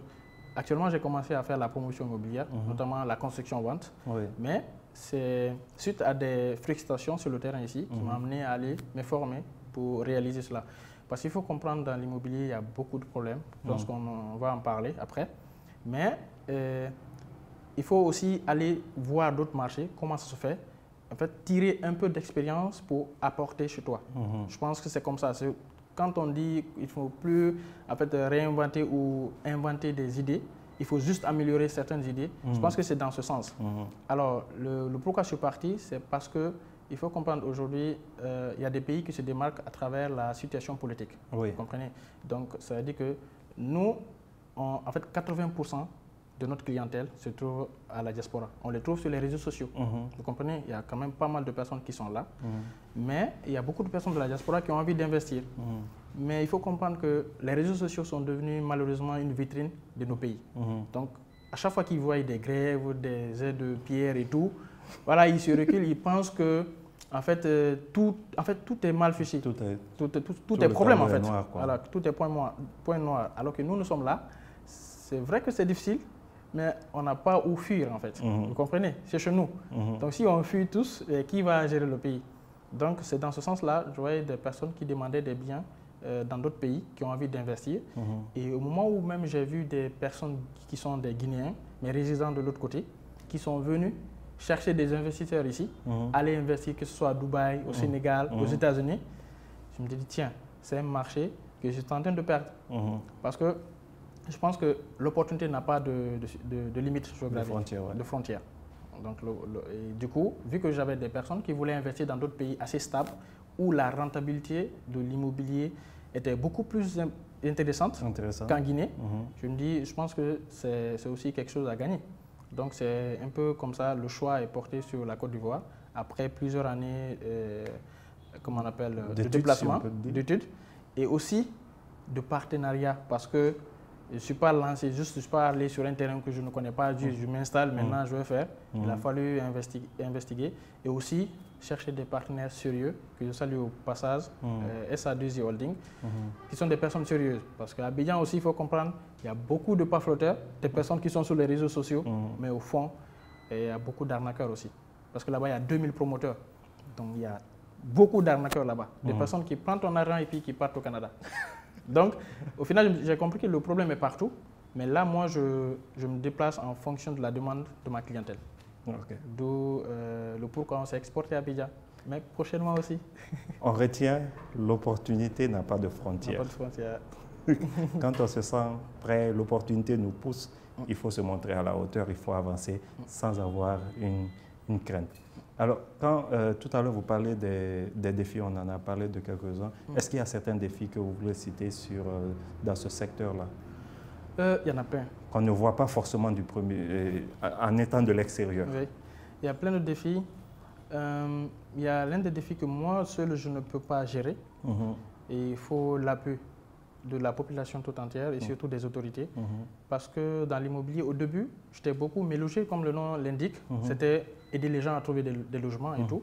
actuellement, j'ai commencé à faire la promotion immobilière, notamment la construction-vente. Oui. Mais c'est suite à des frustrations sur le terrain ici qui m'ont amené à aller me former pour réaliser cela. Parce qu'il faut comprendre, dans l'immobilier, il y a beaucoup de problèmes. Je pense qu'on va en parler après. Mais il faut aussi aller voir d'autres marchés, comment ça se fait. En fait, tirer un peu d'expérience pour apporter chez toi. Je pense que c'est comme ça. Quand on dit qu'il ne faut plus réinventer ou inventer des idées, il faut juste améliorer certaines idées. Je pense que c'est dans ce sens. Alors, le pourquoi je suis parti, c'est parce qu'il faut comprendre aujourd'hui, il y a des pays qui se démarquent à travers la situation politique. Oui. Vous comprenez? Donc, ça veut dire que nous, 80% de notre clientèle se trouve à la diaspora. On les trouve sur les réseaux sociaux. Vous comprenez? Il y a quand même pas mal de personnes qui sont là. Mais il y a beaucoup de personnes de la diaspora qui ont envie d'investir. Mais il faut comprendre que les réseaux sociaux sont devenus malheureusement une vitrine de nos pays. Donc, à chaque fois qu'ils voient des grèves, des aides de pierre et tout, voilà, ils se reculent, ils pensent que tout est mal fiché. Tout est problème en fait. Noir, voilà, tout est point noir. Alors que nous sommes là. C'est vrai que c'est difficile, mais on n'a pas où fuir en fait. Vous comprenez? C'est chez nous. Donc si on fuit tous, qui va gérer le pays? Donc c'est dans ce sens-là, je voyais des personnes qui demandaient des biens dans d'autres pays, qui ont envie d'investir. Et au moment où même j'ai vu des personnes qui sont des Guinéens, mais résidant de l'autre côté, qui sont venus chercher des investisseurs ici, aller investir, que ce soit à Dubaï, au Sénégal, aux États-Unis, je me dis tiens, c'est un marché que je suis en train de perdre. Parce que je pense que l'opportunité n'a pas de limite géographique, de frontières. Donc, du coup, vu que j'avais des personnes qui voulaient investir dans d'autres pays assez stables, où la rentabilité de l'immobilier était beaucoup plus intéressante qu'en Guinée, je me dis, je pense que c'est aussi quelque chose à gagner. Donc, c'est un peu comme ça, le choix est porté sur la Côte d'Ivoire, après plusieurs années de déplacement, d'études, et aussi de partenariat, parce que je ne suis pas lancé, je ne suis pas allé sur un terrain que je ne connais pas, je m'installe, maintenant je vais faire. Il a fallu investiguer et aussi chercher des partenaires sérieux, que je salue au passage, SA2I Holding, qui sont des personnes sérieuses. Parce qu'à Abidjan aussi, il faut comprendre, il y a beaucoup de pas flotteurs, des personnes qui sont sur les réseaux sociaux, mais au fond, il y a beaucoup d'arnaqueurs aussi. Parce que là-bas, il y a 2000 promoteurs. Donc il y a beaucoup d'arnaqueurs là-bas. Des personnes qui prennent ton argent et puis qui partent au Canada. Donc, au final, j'ai compris que le problème est partout. Mais là, moi, je me déplace en fonction de la demande de ma clientèle. Okay. D'où le pourquoi on s'est exporté à Abidjan. Mais prochainement aussi. On retient, l'opportunité n'a pas de frontières. N'a pas de frontières. Quand on se sent prêt, l'opportunité nous pousse. Il faut se montrer à la hauteur, il faut avancer sans avoir une crainte. Alors, quand tout à l'heure vous parlez des défis, on en a parlé de quelques-uns. Est-ce qu'il y a certains défis que vous voulez citer dans ce secteur-là? Il y en a plein. Qu'on ne voit pas forcément en étant de l'extérieur. Oui, il y a plein de défis. Il y a l'un des défis que moi seul je ne peux pas gérer. Et il faut l'appui de la population tout entière et surtout des autorités. Parce que dans l'immobilier, au début, j'étais beaucoup mélangé, comme le nom l'indique. C'était aider les gens à trouver des logements et tout.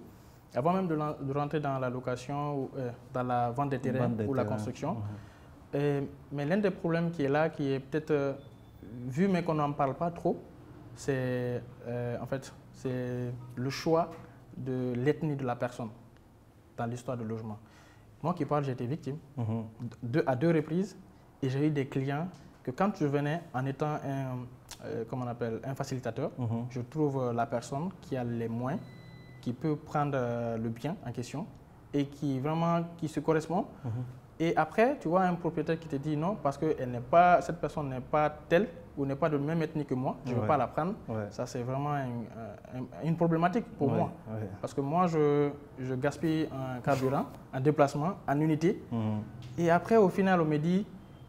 Avant même de rentrer dans la location, ou, dans la vente des terrains ou la construction. Mais l'un des problèmes qui est là, qui est peut-être vu mais qu'on n'en parle pas trop, c'est c'est le choix de l'ethnie de la personne dans l'histoire du logement. Moi qui parle, j'ai été victime à 2 reprises et j'ai eu des clients que quand je venais en étant un facilitateur, je trouve la personne qui a les moyens, qui peut prendre le bien en question et qui se correspond. Et après, tu vois un propriétaire qui te dit non parce que cette personne n'est pas telle ou n'est pas de même ethnie que moi, je ne veux pas la prendre. Ça, c'est vraiment une problématique pour moi. Parce que moi, je gaspille un carburant, un déplacement, en unité. Et après, au final, on me dit,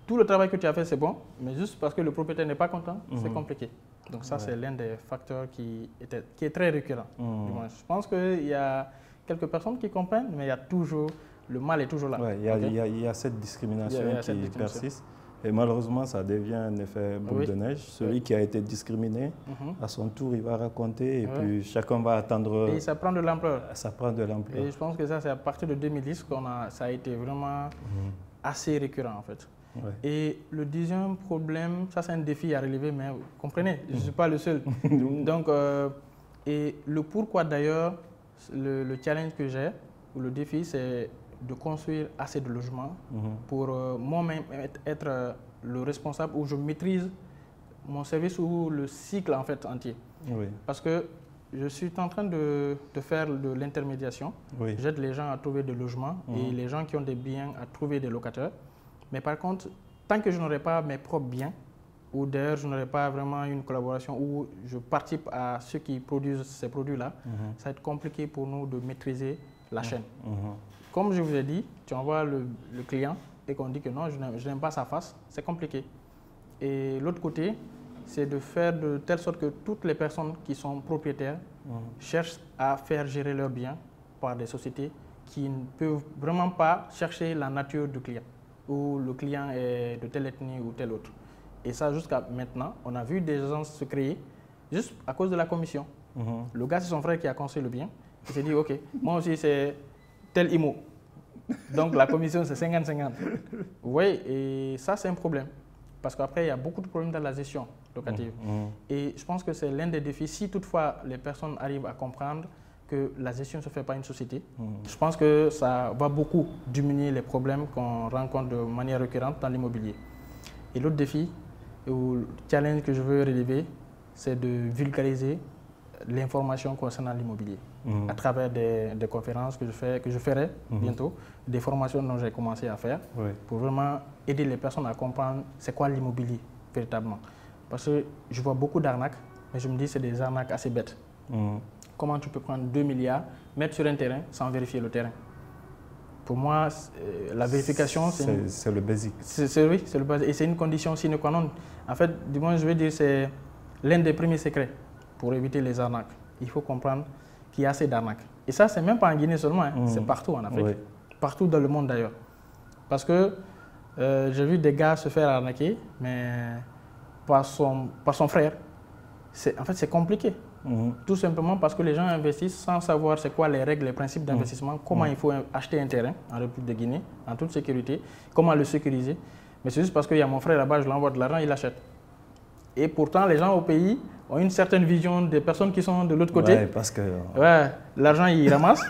tout le travail que tu as fait, c'est bon, mais juste parce que le propriétaire n'est pas content, c'est compliqué. Donc ça, c'est l'un des facteurs qui est très récurrent. Je pense qu'il y a quelques personnes qui comprennent, mais il y a toujours, le mal est toujours là. Il y a cette discrimination qui persiste. Et malheureusement, ça devient un effet boule de neige. Celui qui a été discriminé, à son tour, il va raconter et puis chacun va attendre. Et ça prend de l'ampleur. Ça prend de l'ampleur. Et je pense que ça, c'est à partir de 2010 ça a été vraiment assez récurrent en fait. Et le deuxième problème, ça c'est un défi à relever, mais vous comprenez, je ne suis pas le seul. Donc, et le pourquoi d'ailleurs, le challenge que j'ai, ou le défi, c'est de construire assez de logements pour moi-même être le responsable où je maîtrise mon service ou le cycle en fait entier. Parce que je suis en train de faire de l'intermédiation. J'aide les gens à trouver des logements et les gens qui ont des biens à trouver des locataires. Mais par contre, tant que je n'aurai pas mes propres biens, ou d'ailleurs je n'aurai pas vraiment une collaboration où je participe à ceux qui produisent ces produits-là, ça va être compliqué pour nous de maîtriser la chaîne. Comme je vous ai dit, tu envoies le client et qu'on dit que non, je n'aime pas sa face, c'est compliqué. Et l'autre côté, c'est de faire de telle sorte que toutes les personnes qui sont propriétaires cherchent à faire gérer leurs biens par des sociétés qui ne peuvent vraiment pas chercher la nature du client, où le client est de telle ethnie ou telle autre. Et ça, jusqu'à maintenant, on a vu des agences se créer juste à cause de la commission. Le gars, c'est son frère qui a construit le bien. Il s'est dit, OK, moi aussi, c'est tel IMO. Donc, la commission, c'est 50-50. Oui, et ça, c'est un problème. Parce qu'après, il y a beaucoup de problèmes dans la gestion locative. Et je pense que c'est l'un des défis. Si toutefois, les personnes arrivent à comprendre que la gestion ne se fait pas une société, je pense que ça va beaucoup diminuer les problèmes qu'on rencontre de manière récurrente dans l'immobilier. Et l'autre défi, ou le challenge que je veux relever, c'est de vulgariser l'information concernant l'immobilier à travers des conférences que je ferai bientôt, des formations dont j'ai commencé à faire pour vraiment aider les personnes à comprendre c'est quoi l'immobilier véritablement. Parce que je vois beaucoup d'arnaques, mais je me dis que c'est des arnaques assez bêtes. Comment tu peux prendre 2 milliards, mettre sur un terrain sans vérifier le terrain? Pour moi, la vérification, c'est le basic. Oui, c'est le basic. Et c'est une condition sine qua non. En fait, du moins, je veux dire, c'est l'un des premiers secrets pour éviter les arnaques. Il faut comprendre qu'il y a assez d'arnaques. Et ça, c'est même pas en Guinée seulement, c'est partout en Afrique, partout dans le monde d'ailleurs. Parce que j'ai vu des gars se faire arnaquer, mais par son frère. En fait, c'est compliqué. Tout simplement parce que les gens investissent sans savoir c'est quoi les règles, les principes d'investissement, comment il faut acheter un terrain en République de Guinée, en toute sécurité, comment le sécuriser. Mais c'est juste parce qu'il y a mon frère là-bas, je lui envoie de l'argent, il achète. Et pourtant, les gens au pays ont une certaine vision des personnes qui sont de l'autre côté. Parce que... l'argent, ils ramassent.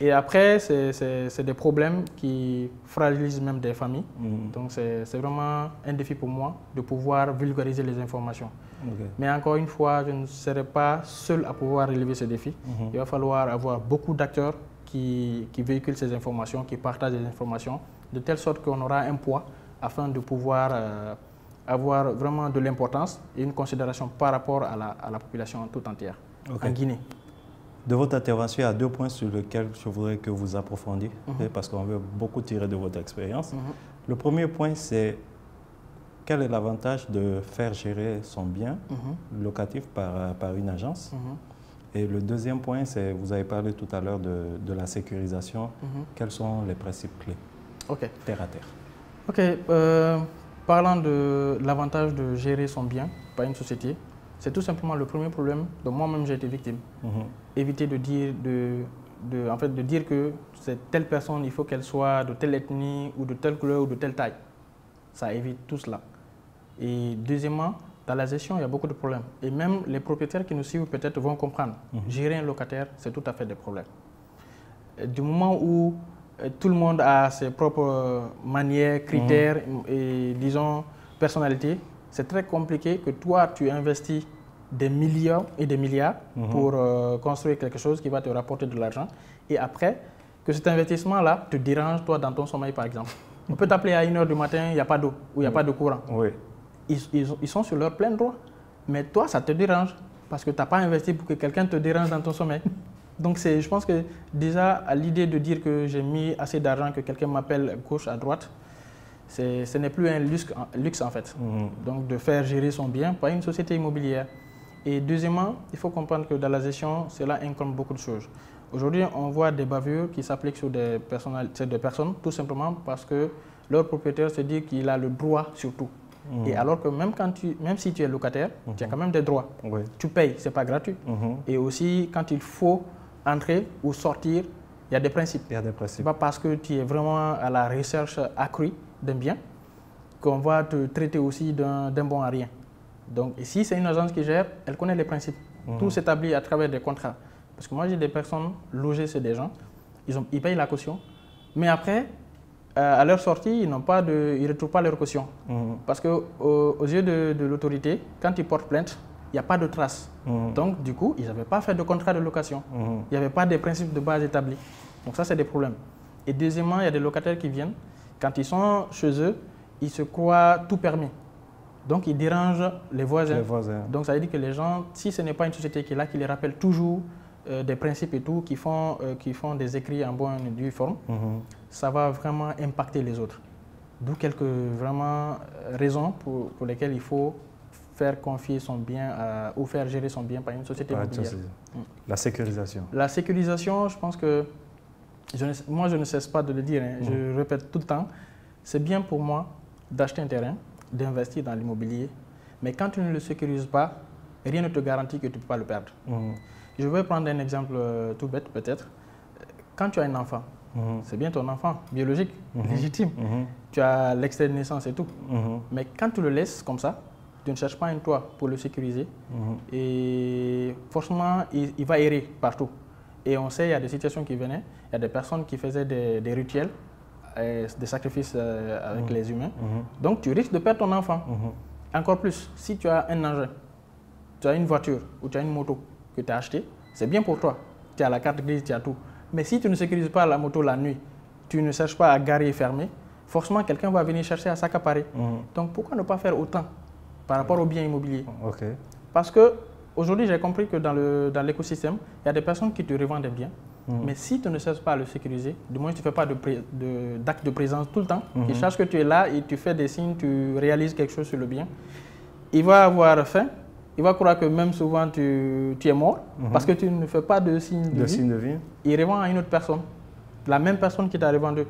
Et après, c'est des problèmes qui fragilisent même des familles. Donc, c'est vraiment un défi pour moi de pouvoir vulgariser les informations. Mais encore une fois, je ne serai pas seul à pouvoir relever ce défi. Il va falloir avoir beaucoup d'acteurs qui véhiculent ces informations, qui partagent les informations, de telle sorte qu'on aura un poids afin de pouvoir avoir vraiment de l'importance et une considération par rapport à la population tout entière en Guinée. De votre intervention, il y a 2 points sur lesquels je voudrais que vous approfondiez, parce qu'on veut beaucoup tirer de votre expérience. Le premier point, c'est quel est l'avantage de faire gérer son bien locatif par une agence. Et le deuxième point, c'est, vous avez parlé tout à l'heure de la sécurisation. Quels sont les principes clés, terre à terre? Parlant de l'avantage de gérer son bien par une société, c'est tout simplement le premier problème dont moi-même j'ai été victime. Éviter de dire que c'est telle personne, il faut qu'elle soit de telle ethnie ou de telle couleur ou de telle taille. Ça évite tout cela. Et deuxièmement, dans la gestion, il y a beaucoup de problèmes. Et même les propriétaires qui nous suivent peut-être vont comprendre. Gérer un locataire, c'est tout à fait des problèmes. Du moment où tout le monde a ses propres manières, critères et, disons, personnalités, c'est très compliqué que toi, tu investis des millions et des milliards pour construire quelque chose qui va te rapporter de l'argent. Et après, que cet investissement-là te dérange, toi, dans ton sommeil, par exemple. On peut t'appeler à 1 h du matin, il n'y a pas d'eau ou il n'y a pas de courant. ils sont sur leur plein droit. Mais toi, ça te dérange parce que tu n'as pas investi pour que quelqu'un te dérange dans ton sommeil. Donc, je pense que déjà, à l'idée de dire que j'ai mis assez d'argent, que quelqu'un m'appelle gauche à droite, ce n'est plus un luxe en fait. Donc, de faire gérer son bien par une société immobilière. Et deuxièmement, il faut comprendre que dans la gestion, cela incombe beaucoup de choses. Aujourd'hui, on voit des bavures qui s'appliquent sur des personnes, tout simplement parce que leur propriétaire se dit qu'il a le droit sur tout. Et alors que même si tu es locataire, tu as quand même des droits. Oui. Tu payes, ce n'est pas gratuit. Et aussi, quand il faut entrer ou sortir, il y a des principes. Ce n'est pas parce que tu es vraiment à la recherche accrue d'un bien qu'on va te traiter aussi d'un bon à rien. Donc, si c'est une agence qui gère, elle connaît les principes. Tout s'établit à travers des contrats. Parce que moi, j'ai des personnes logées chez des gens, ils payent la caution, mais après, à leur sortie, ils ne retrouvent pas leur caution. Parce qu'aux yeux de l'autorité, quand ils portent plainte, il n'y a pas de traces. Donc, du coup, ils n'avaient pas fait de contrat de location. Il n'y avait pas de principes de base établis. Donc, ça, c'est des problèmes. Et deuxièmement, il y a des locataires qui viennent, quand ils sont chez eux, ils se croient tout permis. Donc, ils dérangent les voisins. Donc, ça veut dire que les gens, si ce n'est pas une société qui est là, qui les rappelle toujours des principes et tout, qui font des écrits en bonne et due forme, ça va vraiment impacter les autres. D'où quelques raisons pour lesquelles il faut faire confier son bien ou faire gérer son bien par une société immobilière. La sécurisation. La sécurisation, je pense que, moi je ne cesse pas de le dire, je répète tout le temps, c'est bien pour moi d'acheter un terrain, d'investir dans l'immobilier, mais quand tu ne le sécurises pas, rien ne te garantit que tu ne peux pas le perdre. Je vais prendre un exemple tout bête peut-être. Quand tu as un enfant, c'est bien ton enfant, biologique, légitime. Tu as l'extrait de naissance et tout. Mais quand tu le laisses comme ça, tu ne cherches pas un toit pour le sécuriser. Et forcément, il va errer partout. Et on sait, il y a des situations qui venaient, il y a des personnes qui faisaient des rituels, des sacrifices avec les humains. Donc, tu risques de perdre ton enfant. Encore plus, si tu as un engin, tu as une voiture ou tu as une moto que tu as achetée, c'est bien pour toi. Tu as la carte grise, tu as tout. Mais si tu ne sécurises pas la moto la nuit, tu ne cherches pas à garer et fermer, forcément quelqu'un va venir chercher à s'accaparer. Donc pourquoi ne pas faire autant par rapport aux biens immobiliers? Parce qu'aujourd'hui, j'ai compris que dans l'écosystème, il y a des personnes qui te revendent des biens. Mais si tu ne cherches pas à le sécuriser, du moins tu ne fais pas d'acte de présence tout le temps, ils cherchent que tu es là et tu fais des signes, tu réalises quelque chose sur le bien, il va avoir faim. Il va croire que même souvent tu es mort parce que tu ne fais pas de signe de vie. Il revend à une autre personne, la même personne qui t'a revendu.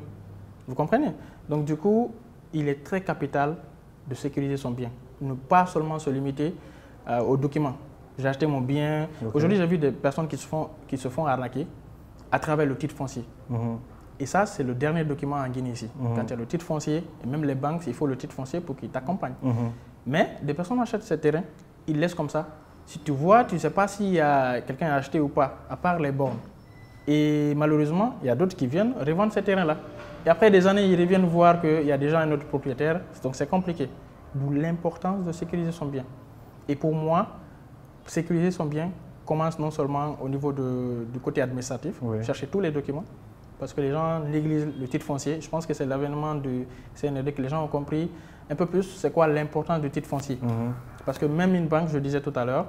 Vous comprenez? Donc du coup, il est très capital de sécuriser son bien. Ne pas seulement se limiter aux documents. J'ai acheté mon bien. Aujourd'hui, j'ai vu des personnes qui se font arnaquer à travers le titre foncier. Et ça, c'est le dernier document en Guinée ici. Quand il y a le titre foncier, et même les banques, il faut le titre foncier pour qu'ils t'accompagnent. Mais des personnes achètent ces terrains, ils laissent comme ça. Si tu vois, tu ne sais pas s'il y a quelqu'un à acheter ou pas, à part les bornes. Et malheureusement, il y a d'autres qui viennent revendre ces terrains-là. Et après des années, ils reviennent voir qu'il y a déjà un autre propriétaire. Donc c'est compliqué. D'où l'importance de sécuriser son bien. Et pour moi, sécuriser son bien commence non seulement au niveau du côté administratif, chercher tous les documents, parce que les gens négligent le titre foncier. Je pense que c'est l'avènement du CNRD que les gens ont compris un peu plus c'est quoi l'importance du titre foncier. Parce que même une banque, je disais tout à l'heure,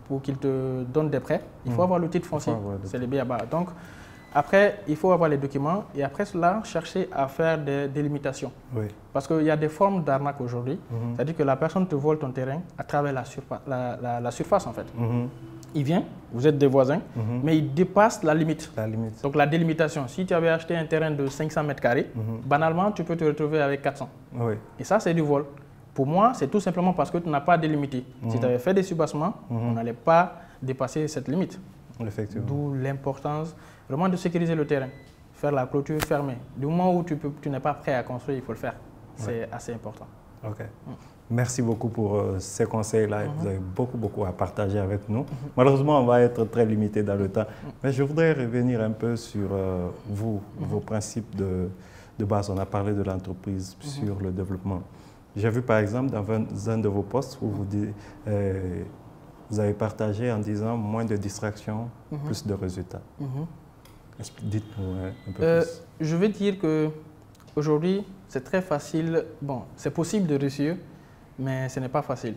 pour qu'il te donne des prêts, il faut avoir le titre foncier. C'est les BABA. Donc, après, il faut avoir les documents et après cela, chercher à faire des délimitations. Parce qu'il y a des formes d'arnaque aujourd'hui. C'est-à-dire que la personne te vole ton terrain à travers la surface en fait. Il vient, vous êtes des voisins, mais il dépasse la limite. Donc la délimitation, si tu avais acheté un terrain de 500 mètres carrés, banalement, tu peux te retrouver avec 400. Et ça, c'est du vol. Pour moi, c'est tout simplement parce que tu n'as pas délimité. Si tu avais fait des subassements, on n'allait pas dépasser cette limite. D'où l'importance vraiment de sécuriser le terrain, faire la clôture fermée. Du moment où tu n'es pas prêt à construire, il faut le faire. C'est assez important. Merci beaucoup pour ces conseils-là. Vous avez beaucoup à partager avec nous. Malheureusement, on va être très limité dans le temps. Mais je voudrais revenir un peu sur vos principes de base. On a parlé de l'entreprise, sur le développement. J'ai vu par exemple dans un de vos posts où vous avez partagé en disant moins de distractions, plus de résultats. Dites-nous un peu plus. Je veux dire qu'aujourd'hui, c'est très facile. Bon, c'est possible de réussir, mais ce n'est pas facile.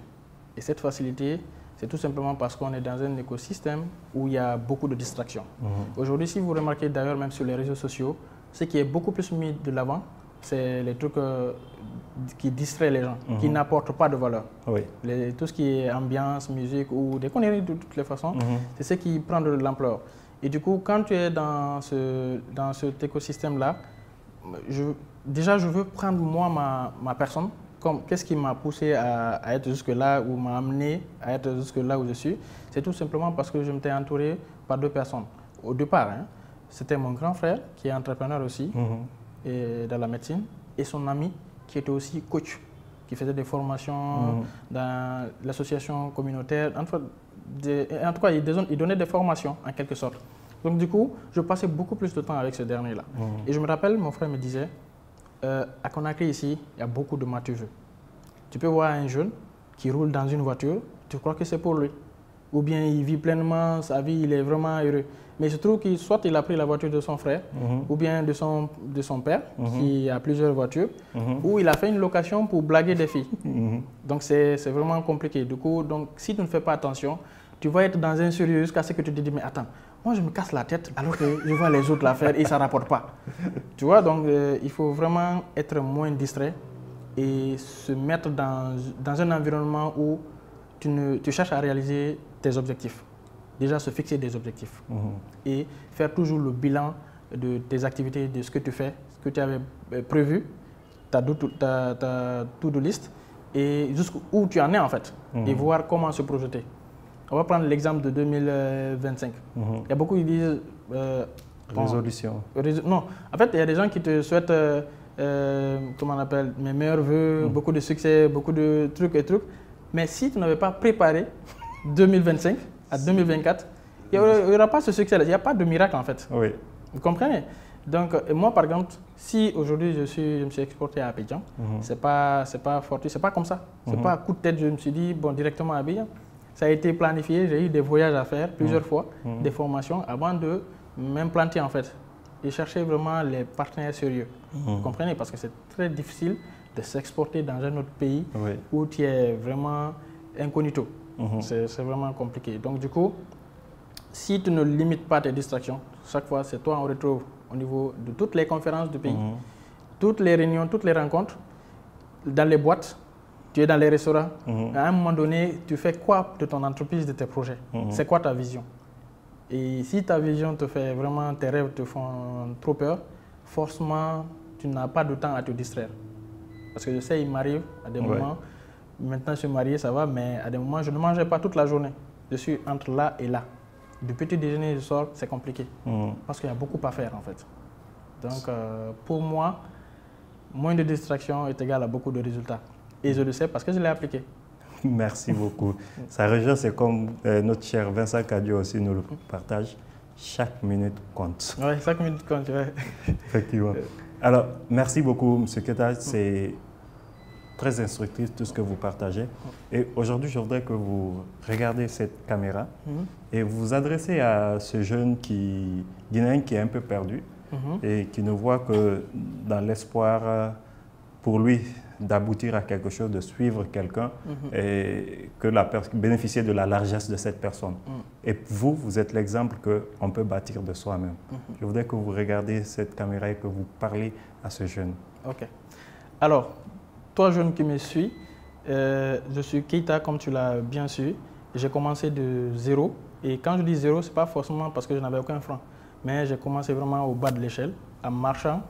Et cette facilité, c'est tout simplement parce qu'on est dans un écosystème où il y a beaucoup de distractions. Aujourd'hui, si vous remarquez d'ailleurs même sur les réseaux sociaux, ce qui est beaucoup plus mis de l'avant, c'est les trucs qui distraient les gens, qui n'apportent pas de valeur. Oui. Tout ce qui est ambiance, musique ou des conneries de toutes les façons, c'est ce qui prend de l'ampleur. Et du coup, quand tu es dans cet écosystème-là, je veux prendre moi ma personne, qu'est-ce qui m'a poussé à être jusque-là ou m'a amené à être jusque-là où je suis. C'est tout simplement parce que je m'étais entouré par 2 personnes. Au départ, c'était mon grand frère qui est entrepreneur aussi et dans la médecine et son ami qui était aussi coach, qui faisait des formations dans l'association communautaire. En tout cas, il donnait des formations en quelque sorte. Donc du coup, je passais beaucoup plus de temps avec ce dernier-là. Et je me rappelle, mon frère me disait, à Conakry ici, il y a beaucoup de matuveux. Tu peux voir un jeune qui roule dans une voiture, tu crois que c'est pour lui. Ou bien il vit pleinement sa vie, il est vraiment heureux. Mais il se trouve qu'il soit il a pris la voiture de son frère, ou bien de son père, qui a plusieurs voitures, ou il a fait une location pour blaguer des filles. Donc c'est vraiment compliqué. Du coup, si tu ne fais pas attention, tu vas être dans un sérieux jusqu'à ce que tu te dis, mais attends, moi je me casse la tête alors que je vois les autres la faire et ça ne rapporte pas. Tu vois, donc il faut vraiment être moins distrait et se mettre dans un environnement où tu cherches à réaliser tes objectifs. Déjà se fixer des objectifs et faire toujours le bilan de tes activités, de ce que tu fais, ce que tu avais prévu, ta to-do list et jusqu'où tu en es en fait et voir comment se projeter. On va prendre l'exemple de 2025. Il y a beaucoup qui disent... résolution. Non, en fait, il y a des gens qui te souhaitent, comment on appelle, mes meilleurs voeux, beaucoup de succès, beaucoup de trucs et trucs. Mais si tu n'avais pas préparé 2025 à 2024, il n'y aura pas ce succès-là. Il n'y a pas de miracle en fait. Oui. Vous comprenez? Donc, moi par exemple, si aujourd'hui je me suis exporté à Abidjan, c'est pas fortuit, c'est pas comme ça. C'est pas à coup de tête, je me suis dit, bon, directement à Abidjan. Ça a été planifié, j'ai eu des voyages à faire plusieurs fois, des formations avant de m'implanter en fait et chercher vraiment les partenaires sérieux. Vous comprenez? Parce que c'est très difficile de s'exporter dans un autre pays où tu es vraiment incognito. C'est vraiment compliqué. Donc du coup, si tu ne limites pas tes distractions, chaque fois c'est toi on retrouve au niveau de toutes les conférences du pays, toutes les réunions, toutes les rencontres, dans les boîtes, tu es dans les restaurants. À un moment donné, tu fais quoi de ton entreprise, de tes projets? C'est quoi ta vision? Et si ta vision te fait vraiment, tes rêves te font trop peur, forcément, tu n'as pas de temps à te distraire. Parce que je sais, il m'arrive à des moments, maintenant je suis marié, ça va, mais à des moments, je ne mangeais pas toute la journée. Je suis entre là et là. Du petit déjeuner, je sors, c'est compliqué. Parce qu'il y a beaucoup à faire en fait. Donc, pour moi, moins de distractions est égal à beaucoup de résultats. Et je le sais parce que je l'ai appliqué. Merci beaucoup. Ça rejoint, c'est comme notre cher Vincent Cadio aussi nous le partage. Chaque minute compte. Oui, chaque minute compte, oui. Effectivement. Alors, merci beaucoup, M. Keita. C'est très instructif tout ce que vous partagez. Et aujourd'hui, je voudrais que vous regardiez cette caméra et vous vous adressez à ce jeune guinéen qui est un peu perdu et qui ne voit que dans l'espoir pour lui d'aboutir à quelque chose, de suivre quelqu'un et bénéficier de la largesse de cette personne. Et vous êtes l'exemple qu'on peut bâtir de soi-même. Je voudrais que vous regardiez cette caméra et que vous parliez à ce jeune. Ok. Alors, toi jeune qui me suis, je suis Keita comme tu l'as bien su. J'ai commencé de zéro. Et quand je dis zéro, ce n'est pas forcément parce que je n'avais aucun franc. Mais j'ai commencé vraiment au bas de l'échelle, en marchant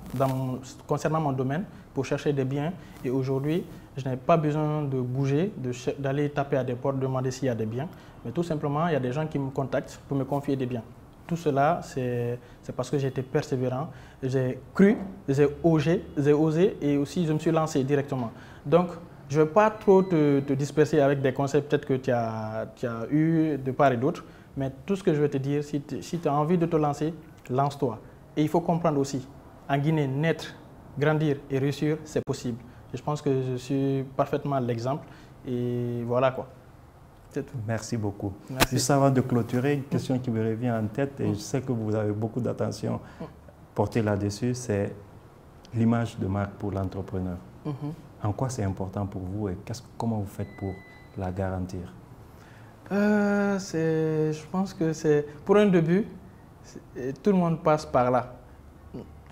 concernant mon domaine pour chercher des biens. Et aujourd'hui, je n'ai pas besoin de bouger, d'aller taper à des portes, demander s'il y a des biens. Mais tout simplement, il y a des gens qui me contactent pour me confier des biens. Tout cela, c'est parce que j'ai été persévérant, j'ai cru, j'ai osé et aussi je me suis lancé directement. Donc, je ne vais pas trop te disperser avec des conseils peut-être que tu as eu de part et d'autre. Mais tout ce que je vais te dire, si tu as envie de te lancer, lance-toi. Et il faut comprendre aussi, en Guinée, naître, grandir et réussir, c'est possible. Et je pense que je suis parfaitement l'exemple. Et voilà quoi. C'est tout. Merci beaucoup. Merci. Juste avant de clôturer, une question qui me revient en tête, et je sais que vous avez beaucoup d'attention portée là-dessus, c'est l'image de marque pour l'entrepreneur. En quoi c'est important pour vous et comment vous faites pour la garantir? Je pense que c'est pour un début, tout le monde passe par là.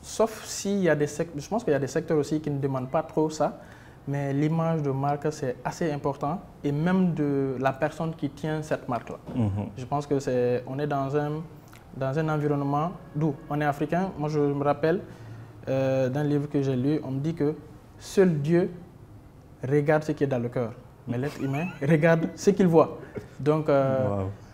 Sauf s'il y a des secteurs, je pense qu'il y a des secteurs aussi qui ne demandent pas trop ça, mais l'image de marque, c'est assez important, et même de la personne qui tient cette marque-là. Je pense que on est dans un environnement d'où on est africain. Moi, je me rappelle d'un livre que j'ai lu, on me dit que seul Dieu regarde ce qui est dans le cœur, mais l'être humain regarde ce qu'il voit. Donc,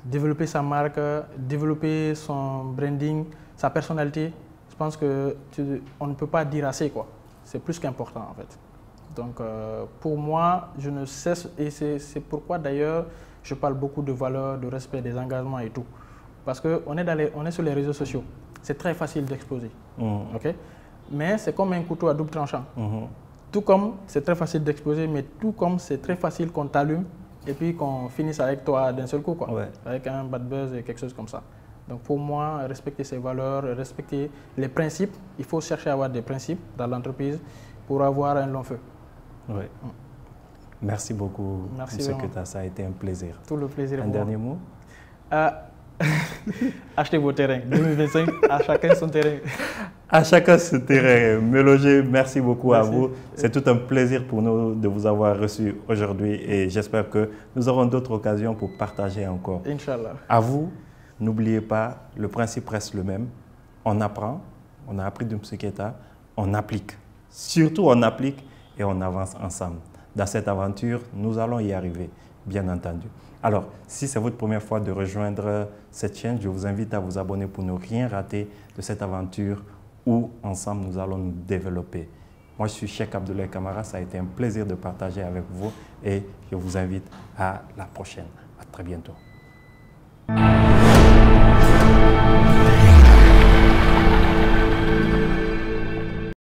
développer sa marque, développer son branding, sa personnalité, je pense qu'on ne peut pas dire assez, quoi. C'est plus qu'important, en fait. Donc, pour moi, je ne cesse, et c'est pourquoi d'ailleurs, je parle beaucoup de valeurs, de respect, des engagements et tout. Parce qu'on est sur les réseaux sociaux. C'est très facile d'exposer. Okay? Mais c'est comme un couteau à double tranchant. Tout comme c'est très facile d'exposer, mais tout comme c'est très facile qu'on t'allume et puis qu'on finisse avec toi d'un seul coup, quoi. Avec un bad buzz et quelque chose comme ça. Donc pour moi, respecter ses valeurs, respecter les principes, il faut chercher à avoir des principes dans l'entreprise pour avoir un long feu. Merci beaucoup. Merci pour ce que tu as, ça a été un plaisir. Tout le plaisir. Un dernier mot? Achetez vos terrains. 2025, à chacun son terrain. À chacun son terrain. Mélogé, merci beaucoup à vous. C'est tout un plaisir pour nous de vous avoir reçu aujourd'hui et j'espère que nous aurons d'autres occasions pour partager encore. Inch'Allah. À vous, n'oubliez pas, le principe reste le même. On apprend, on a appris de M. Keita, on applique. Surtout, on applique et on avance ensemble. Dans cette aventure, nous allons y arriver, bien entendu. Alors, si c'est votre première fois de rejoindre cette chaîne, je vous invite à vous abonner pour ne rien rater de cette aventure où, ensemble, nous allons nous développer. Moi, je suis Cheikh Abdoulaye Camara. Ça a été un plaisir de partager avec vous et je vous invite à la prochaine. À très bientôt.